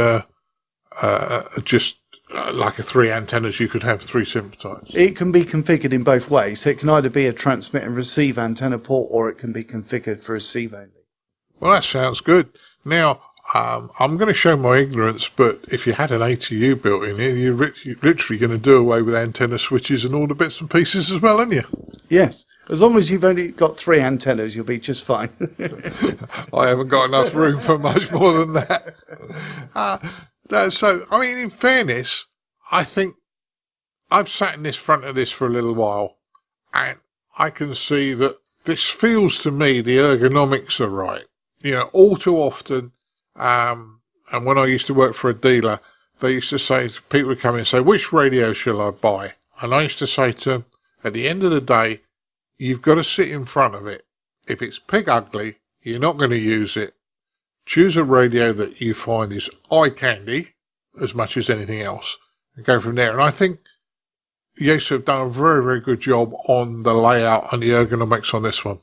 just like a 3 antennas? You could have 3 sympathizers. It can be configured in both ways. So it can either be a transmit and receive antenna port, or it can be configured for receive only. Well, that sounds good. Now, I'm going to show my ignorance, but if you had an ATU built in here, you're literally going to do away with antenna switches and all the bits and pieces as well, aren't you? Yes. As long as you've only got 3 antennas, you'll be just fine. I haven't got enough room for much more than that. So, I mean, in fairness, I think I've sat in this front of this for a little while, and I can see that this feels to me the ergonomics are right. All too often, and when I used to work for a dealer, they used to say, people would come in and say, which radio shall I buy? And I used to say to them, at the end of the day, you've got to sit in front of it. If it's pig ugly, you're not going to use it. Choose a radio that you find is eye candy as much as anything else and go from there. And I think Yaesu have done a very, very good job on the layout and the ergonomics on this one.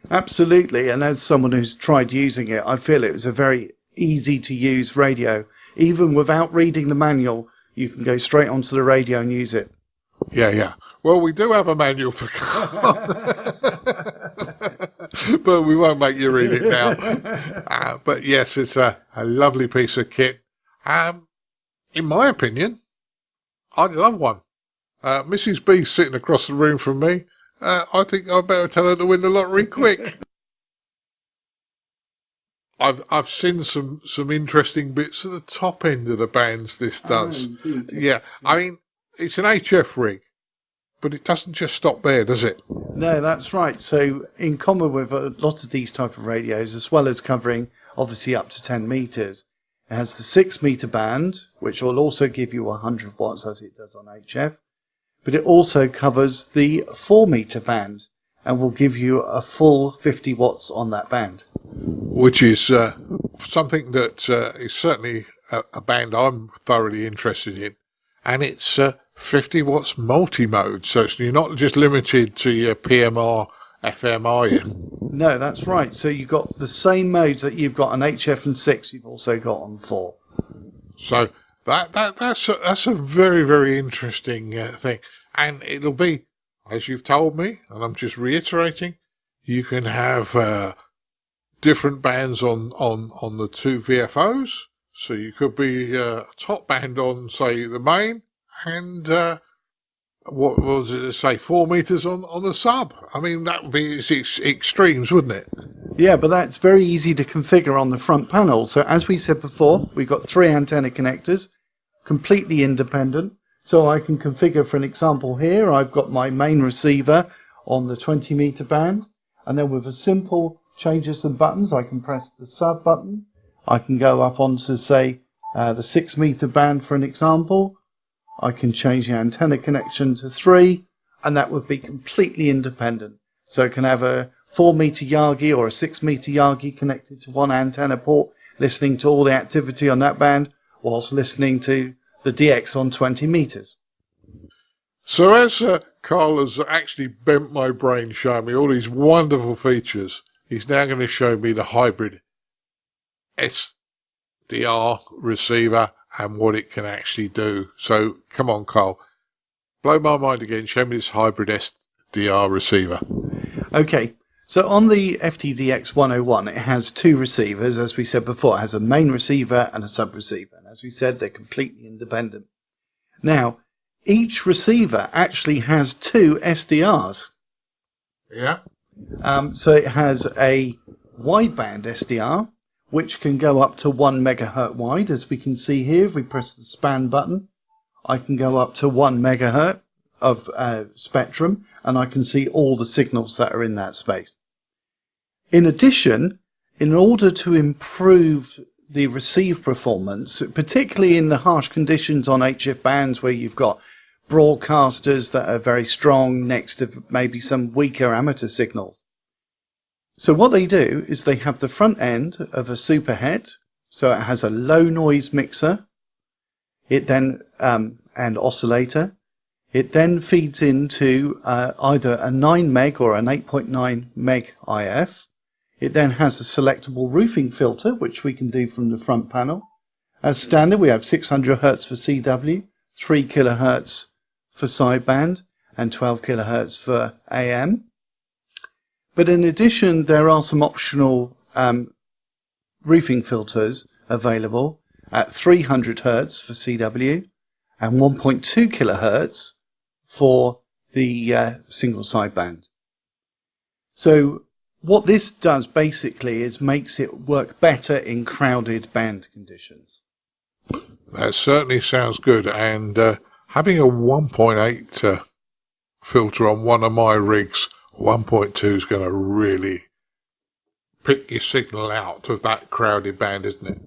Absolutely. And as someone who's tried using it, I feel it was a very easy to use radio. Even without reading the manual, you can go straight onto the radio and use it. Yeah. Well, we do have a manual for but we won't make you read it now. But yes, it's a lovely piece of kit. In my opinion, I'd love one. Mrs. B's sitting across the room from me. I think I'd better tell her to win the lottery quick. I've seen some interesting bits at the top end of the bands this does. Oh, yeah, I mean, it's an HF rig, but it doesn't just stop there, does it? No, that's right. So in common with a lot of these type of radios, as well as covering obviously up to 10 meters, it has the 6-meter band, which will also give you 100 watts as it does on HF, but it also covers the 4-meter band and will give you a full 50 watts on that band. Which is something that is certainly a band I'm thoroughly interested in. And it's 50 watts multi-mode, so you're not just limited to your PMR, FM, are you? No, that's right. So you've got the same modes that you've got on HF and 6, you've also got on 4. So that's a very, very interesting thing. And it'll be, as you've told me, and I'm just reiterating, you can have different bands on the 2 VFOs. So you could be top band on, say, the main, and what was it to say, 4 meters on the sub. I mean, that would be extremes, wouldn't it? Yeah, but that's very easy to configure on the front panel. So as we said before, we've got 3 antenna connectors, completely independent. So I can configure, for an example here, I've got my main receiver on the 20-meter band, And then with a simple change of some buttons, I can press the sub button. I can go up onto, say, the 6 meter band for an example. I can change the antenna connection to 3, and that would be completely independent. So it can have a 4 meter Yagi or a 6 meter Yagi connected to one antenna port, listening to all the activity on that band, whilst listening to the DX on 20 meters. So as Carl has actually bent my brain showing me all these wonderful features, he's now going to show me the hybrid SDR receiver and what it can actually do. So come on, Carl, blow my mind again. Show me this hybrid SDR receiver. Okay, so on the FTDX 101, it has 2 receivers. As we said before, it has a main receiver and a sub receiver. And as we said, they're completely independent. Now, each receiver actually has 2 SDRs. Yeah. So it has a wideband SDR, which can go up to 1 megahertz wide. As we can see here, if we press the span button, I can go up to 1 megahertz of spectrum, and I can see all the signals that are in that space. In addition, in order to improve the receive performance, particularly in the harsh conditions on HF bands where you've got broadcasters that are very strong next to maybe some weaker amateur signals. So what they do is they have the front end of a superhead, so it has a low noise mixer, it then and oscillator. It then feeds into either a 9 meg or an 8.9 meg IF. It then has a selectable roofing filter, which we can do from the front panel. As standard, we have 600 Hz for CW, 3 kHz for sideband, and 12 kHz for AM. But in addition, there are some optional roofing filters available at 300 Hz for CW and 1.2 kHz for the single sideband. So what this does basically is makes it work better in crowded band conditions. That certainly sounds good. And having a 1.8 filter on one of my rigs, 1.2 is going to really pick your signal out of that crowded band, isn't it?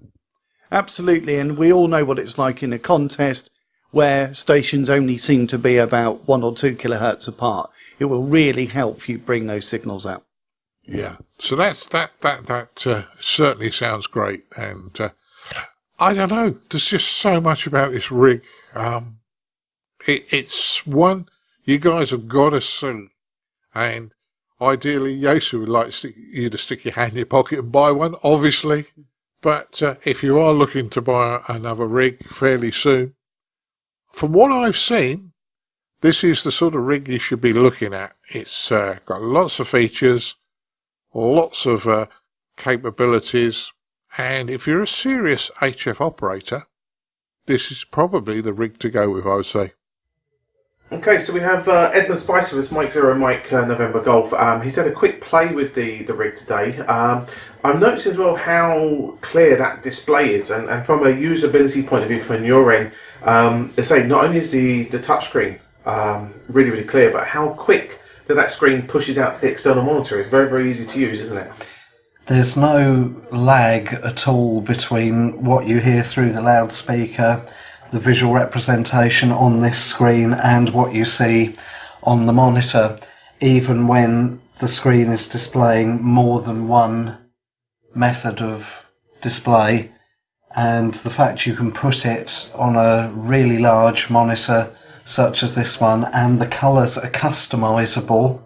Absolutely, and we all know what it's like in a contest where stations only seem to be about 1 or 2 kilohertz apart. It will really help you bring those signals out. Yeah, so that certainly sounds great, and I don't know. There's just so much about this rig. It's one you guys have got to see, and ideally, Yaesu would like you to stick your hand in your pocket and buy one, obviously. But if you are looking to buy another rig fairly soon, from what I've seen, this is the sort of rig you should be looking at. It's got lots of features, lots of capabilities, and if you're a serious HF operator, this is probably the rig to go with, I would say. Okay, so we have Edmund Spicer with Mike 0 Mike November Golf. He's had a quick play with the rig today. I've noticed as well how clear that display is, and from a usability point of view from your end, they say not only is the touchscreen really, really clear, but how quick that screen pushes out to the external monitor is very, very easy to use, isn't it? There's no lag at all between what you hear through the loudspeaker, the visual representation on this screen, and what you see on the monitor, even when the screen is displaying more than one method of display. And the fact you can put it on a really large monitor such as this one, and the colours are customizable,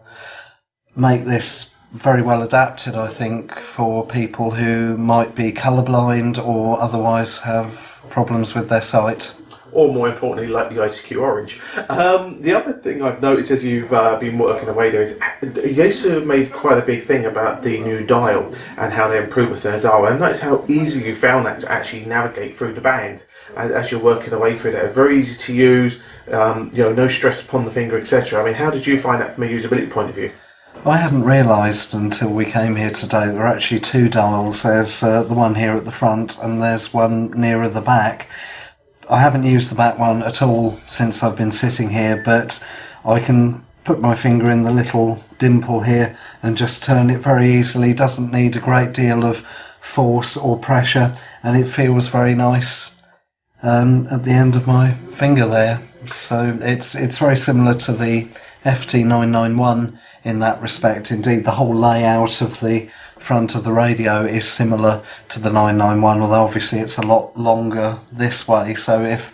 make this very well adapted, I think, for people who might be colourblind or otherwise have problems with their sight. Or more importantly, like the ICQ Orange. The other thing I've noticed as you've been working away there is Yaesu made quite a big thing about the new dial and how they improve us in a dial. And notice how easy you found that to actually navigate through the band as you're working away through that. Very easy to use, no stress upon the finger, etc. I mean, how did you find that from a usability point of view? I hadn't realised until we came here today there are actually 2 dials. There's the one here at the front and there's one nearer the back. I haven't used the back one at all since I've been sitting here, but I can put my finger in the little dimple here and just turn it very easily. Doesn't need a great deal of force or pressure, and it feels very nice at the end of my finger there. So it's very similar to the FT991 in that respect. Indeed, the whole layout of the front of the radio is similar to the 991, although obviously it's a lot longer this way. So if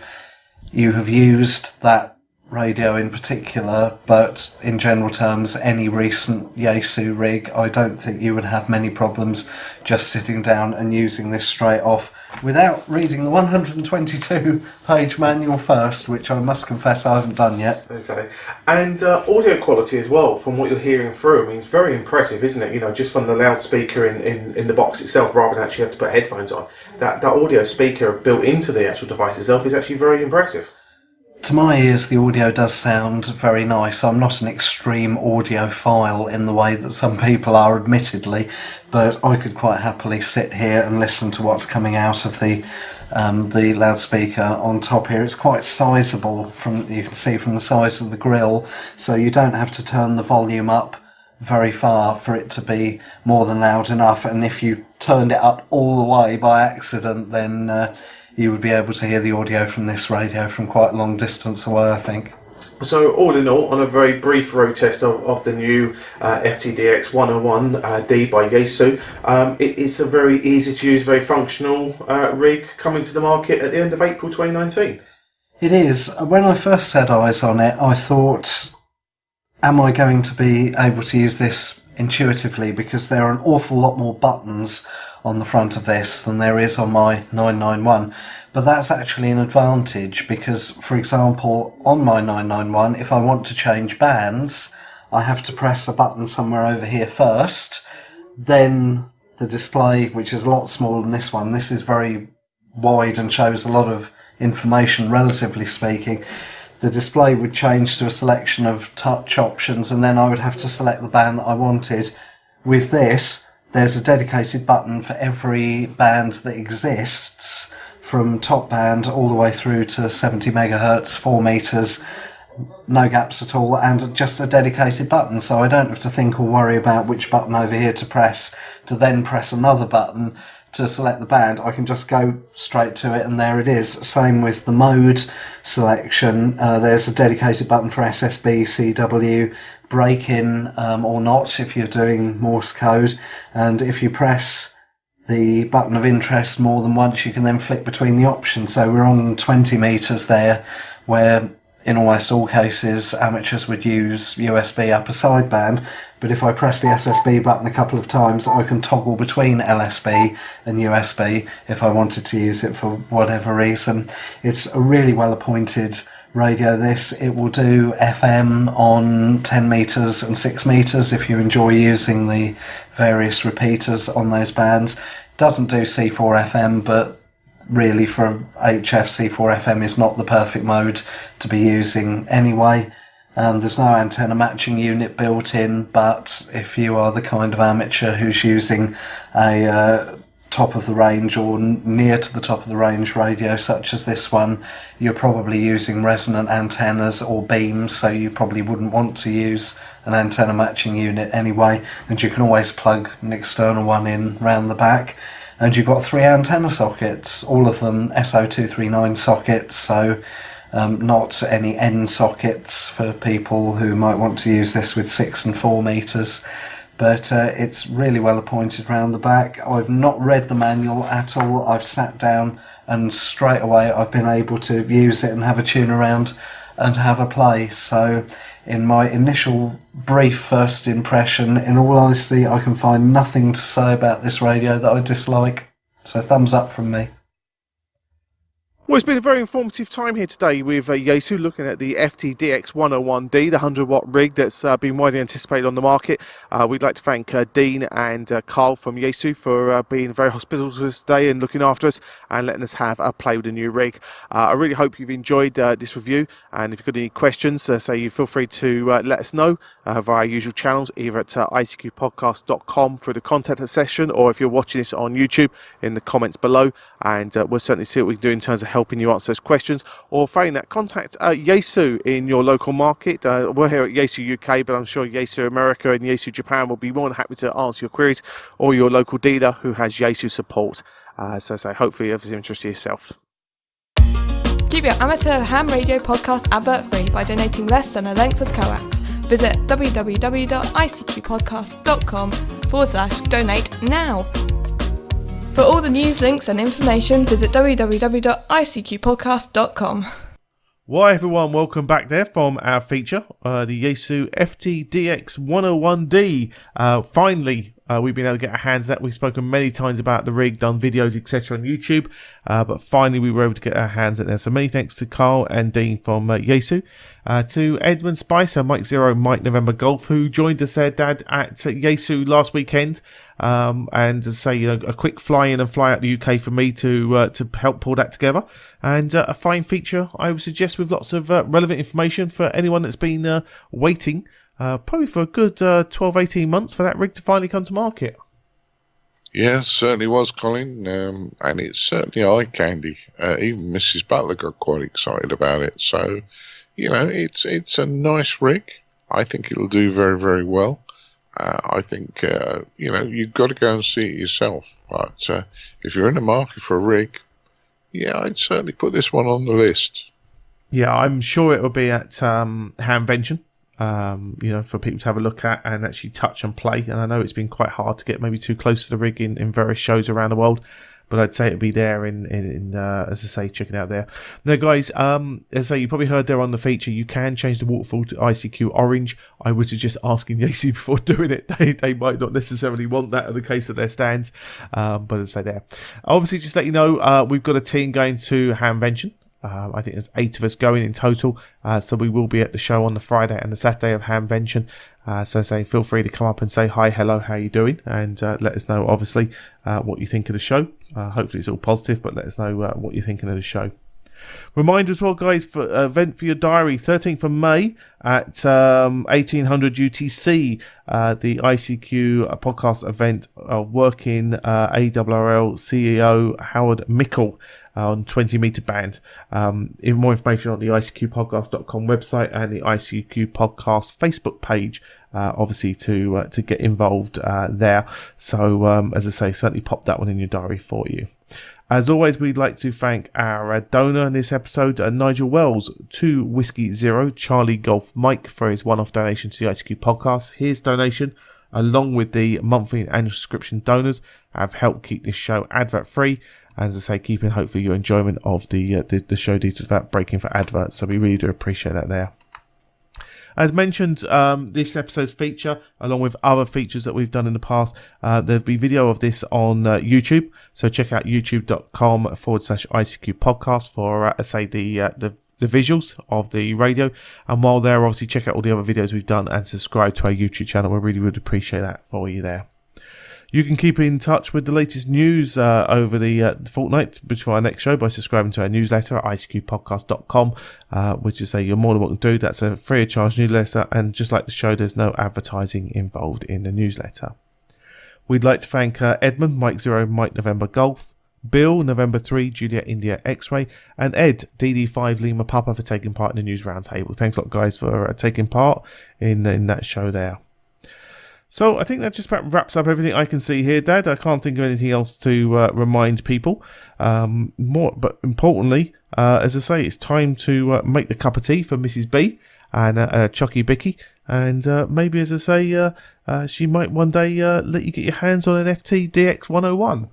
you have used that radio in particular, but in general terms any recent Yaesu rig, I don't think you would have many problems just sitting down and using this straight off without reading the 122 page manual first, which I must confess I haven't done yet. Okay. And audio quality as well, from what you're hearing through, I mean, it's very impressive, isn't it? You know, just from the loudspeaker in the box itself, rather than actually have to put headphones on, that audio speaker built into the actual device itself is actually very impressive. To my ears, the audio does sound very nice. I'm not an extreme audiophile in the way that some people are, admittedly, but I could quite happily sit here and listen to what's coming out of the loudspeaker on top here. It's quite sizable, you can see from the size of the grill, so you don't have to turn the volume up very far for it to be more than loud enough, and if you turned it up all the way by accident, then you would be able to hear the audio from this radio from quite a long distance away, I think. So all in all, on a very brief road test of the new FTDX 101D by Yaesu, it's a very easy to use, very functional rig coming to the market at the end of April 2019. It is. When I first set eyes on it, I thought, am I going to be able to use this intuitively, because there are an awful lot more buttons on the front of this than there is on my 991, but that's actually an advantage, because for example on my 991, if I want to change bands, I have to press a button somewhere over here first, then the display, which is a lot smaller than this one, this is very wide and shows a lot of information relatively speaking, the display would change to a selection of touch options, and then I would have to select the band that I wanted. With this, there's a dedicated button for every band that exists, from top band all the way through to 70 megahertz, 4 meters, no gaps at all, and just a dedicated button, so I don't have to think or worry about which button over here to press to then press another button to select the band. I can just go straight to it and there it is. Same with the mode selection. There's a dedicated button for SSB, CW, break-in or not if you're doing Morse code, and if you press the button of interest more than once you can then flick between the options. So we're on 20 meters there, where in almost all cases amateurs would use USB upper sideband, but if I press the SSB button a couple of times, I can toggle between LSB and USB if I wanted to use it for whatever reason. It's a really well appointed radio, this. It will do FM on 10 meters and 6 meters if you enjoy using the various repeaters on those bands. Doesn't do C4 FM, but really for HF, C4 FM is not the perfect mode to be using anyway. There's no antenna matching unit built in, but if you are the kind of amateur who's using a top of the range or near to the top of the range radio such as this one, you're probably using resonant antennas or beams, so you probably wouldn't want to use an antenna matching unit anyway, and you can always plug an external one in round the back. And you've got 3 antenna sockets, all of them SO239 sockets, so not any N sockets for people who might want to use this with 6 and 4 meters. But it's really well appointed round the back. I've not read the manual at all. I've sat down and straight away I've been able to use it and have a tune around and have a play. So in my initial brief first impression, in all honesty, I can find nothing to say about this radio that I dislike. So thumbs up from me. Well, it's been a very informative time here today with Yaesu looking at the FTDX 101D, the 100 watt rig that's been widely anticipated on the market. We'd like to thank Dean and Carl from Yaesu for being very hospitable to us today and looking after us and letting us have a play with the new rig. I really hope you've enjoyed this review, and if you've got any questions, you feel free to let us know via our usual channels, either at icqpodcast.com for the contact session, or if you're watching this on YouTube, in the comments below, and we'll certainly see what we can do in terms of helping you answer those questions. Or failing that, contact Yaesu in your local market. We're here at Yaesu UK, but I'm sure Yaesu America and Yaesu Japan will be more than happy to answer your queries, or your local dealer who has Yaesu support. So hopefully it's of interest to yourself. Keep your amateur ham radio podcast advert free by donating less than a length of coax. Visit www.icqpodcast.com/donate now. For all the news, links and information, visit www.icqpodcast.com. Well, everyone, welcome back there from our feature, the Yaesu FTDX 101D. Finally, we've been able to get our hands on that. We've spoken many times about the rig, done videos, etc. on YouTube, but finally we were able to get our hands on it. So many thanks to Carl and Dean from Yaesu, to Edmund Spicer M0MNG, who joined us there, Dad, at Yaesu last weekend. And to say, a quick fly in and fly out the UK for me to help pull that together, and a fine feature I would suggest with lots of relevant information for anyone that's been waiting probably for a good 12-18 months for that rig to finally come to market. Yeah, certainly was, Colin, and it's certainly eye candy. Even Mrs. Butler got quite excited about it. So, it's a nice rig. I think it'll do very, very well. I think, you've got to go and see it yourself. But if you're in the market for a rig, yeah, I'd certainly put this one on the list. Yeah, I'm sure it will be at Hamvention, for people to have a look at and actually touch and play. And I know it's been quite hard to get maybe too close to the rig in various shows around the world. But I'd say it'd be there in as I say, check it out there. Now, guys, as I say, you probably heard there on the feature, you can change the waterfall to ICQ orange. I would suggest asking Yaesu before doing it. They might not necessarily want that in the case of their stands. But as I say there. Obviously, just let you know, we've got a team going to Hamvention. I think there's 8 of us going in total, so we will be at the show on the Friday and the Saturday of Hamvention. So feel free to come up and say hi, hello, how you doing, and let us know, obviously, what you think of the show. Hopefully it's all positive, but let us know what you're thinking of the show. Reminder as well, guys, for event for your diary, 13th of May at 1800 UTC, the ICQ podcast event of working ARRL CEO Howard Mickle on 20-meter band. Even more information on the ICQpodcast.com website and the ICQ podcast Facebook page, obviously to get involved there. So as I say, certainly pop that one in your diary for you. As always, we'd like to thank our donor in this episode, Nigel Wells, 2 Whiskey 0 Charlie Golf Mike, for his one-off donation to the ICQ podcast. His donation, along with the monthly and annual subscription donors, have helped keep this show advert-free. As I say, keeping hopefully your enjoyment of the show details without breaking for adverts. So we really do appreciate that there. As mentioned, this episode's feature, along with other features that we've done in the past, there'll be video of this on YouTube. So check out youtube.com/ICQ podcast for, the visuals of the radio. And while there, obviously, check out all the other videos we've done and subscribe to our YouTube channel. We really would appreciate that for you there. You can keep in touch with the latest news over the fortnight before our next show by subscribing to our newsletter at icqpodcast.com, which is you're more than welcome to do. That's a free of charge newsletter, and just like the show, there's no advertising involved in the newsletter. We'd like to thank Edmund, Mike 0, Mike November Golf, Bill, November 3, Juliet India X-Ray, and Ed, DD5 Lima Papa, for taking part in the news roundtable. Thanks a lot, guys, for taking part in that show there. So I think that just about wraps up everything I can see here, Dad. I can't think of anything else to remind people. But importantly, as I say, it's time to make the cup of tea for Mrs. B and Chucky Bicky. And maybe, as I say, she might one day let you get your hands on an FTDX 101.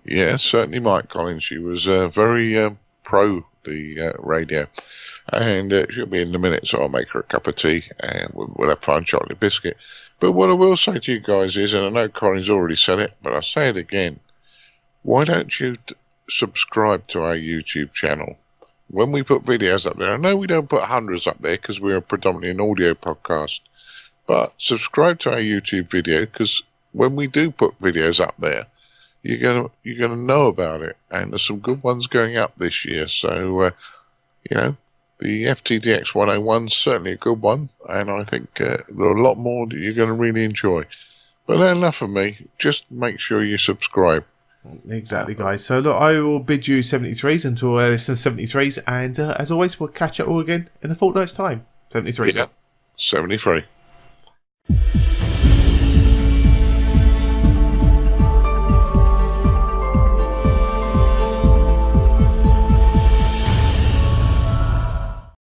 Yeah, certainly might, Colin. She was very pro the radio. And she'll be in a minute, so I'll make her a cup of tea and we'll have fun chocolate biscuit. But what I will say to you guys is, and I know Colin's already said it, but I'll say it again, why don't you subscribe to our YouTube channel? When we put videos up there, I know we don't put hundreds up there because we're predominantly an audio podcast, but subscribe to our YouTube video, because when we do put videos up there, you're gonna know about it, and there's some good ones going up this year. So the FTDX 101 is certainly a good one, and I think there are a lot more that you're going to really enjoy. But enough of me. Just make sure you subscribe. Exactly, guys. So, look, I will bid you 73s until listen 73s. And as always, we'll catch up all again in a fortnight's time. 73s. Yeah, 73.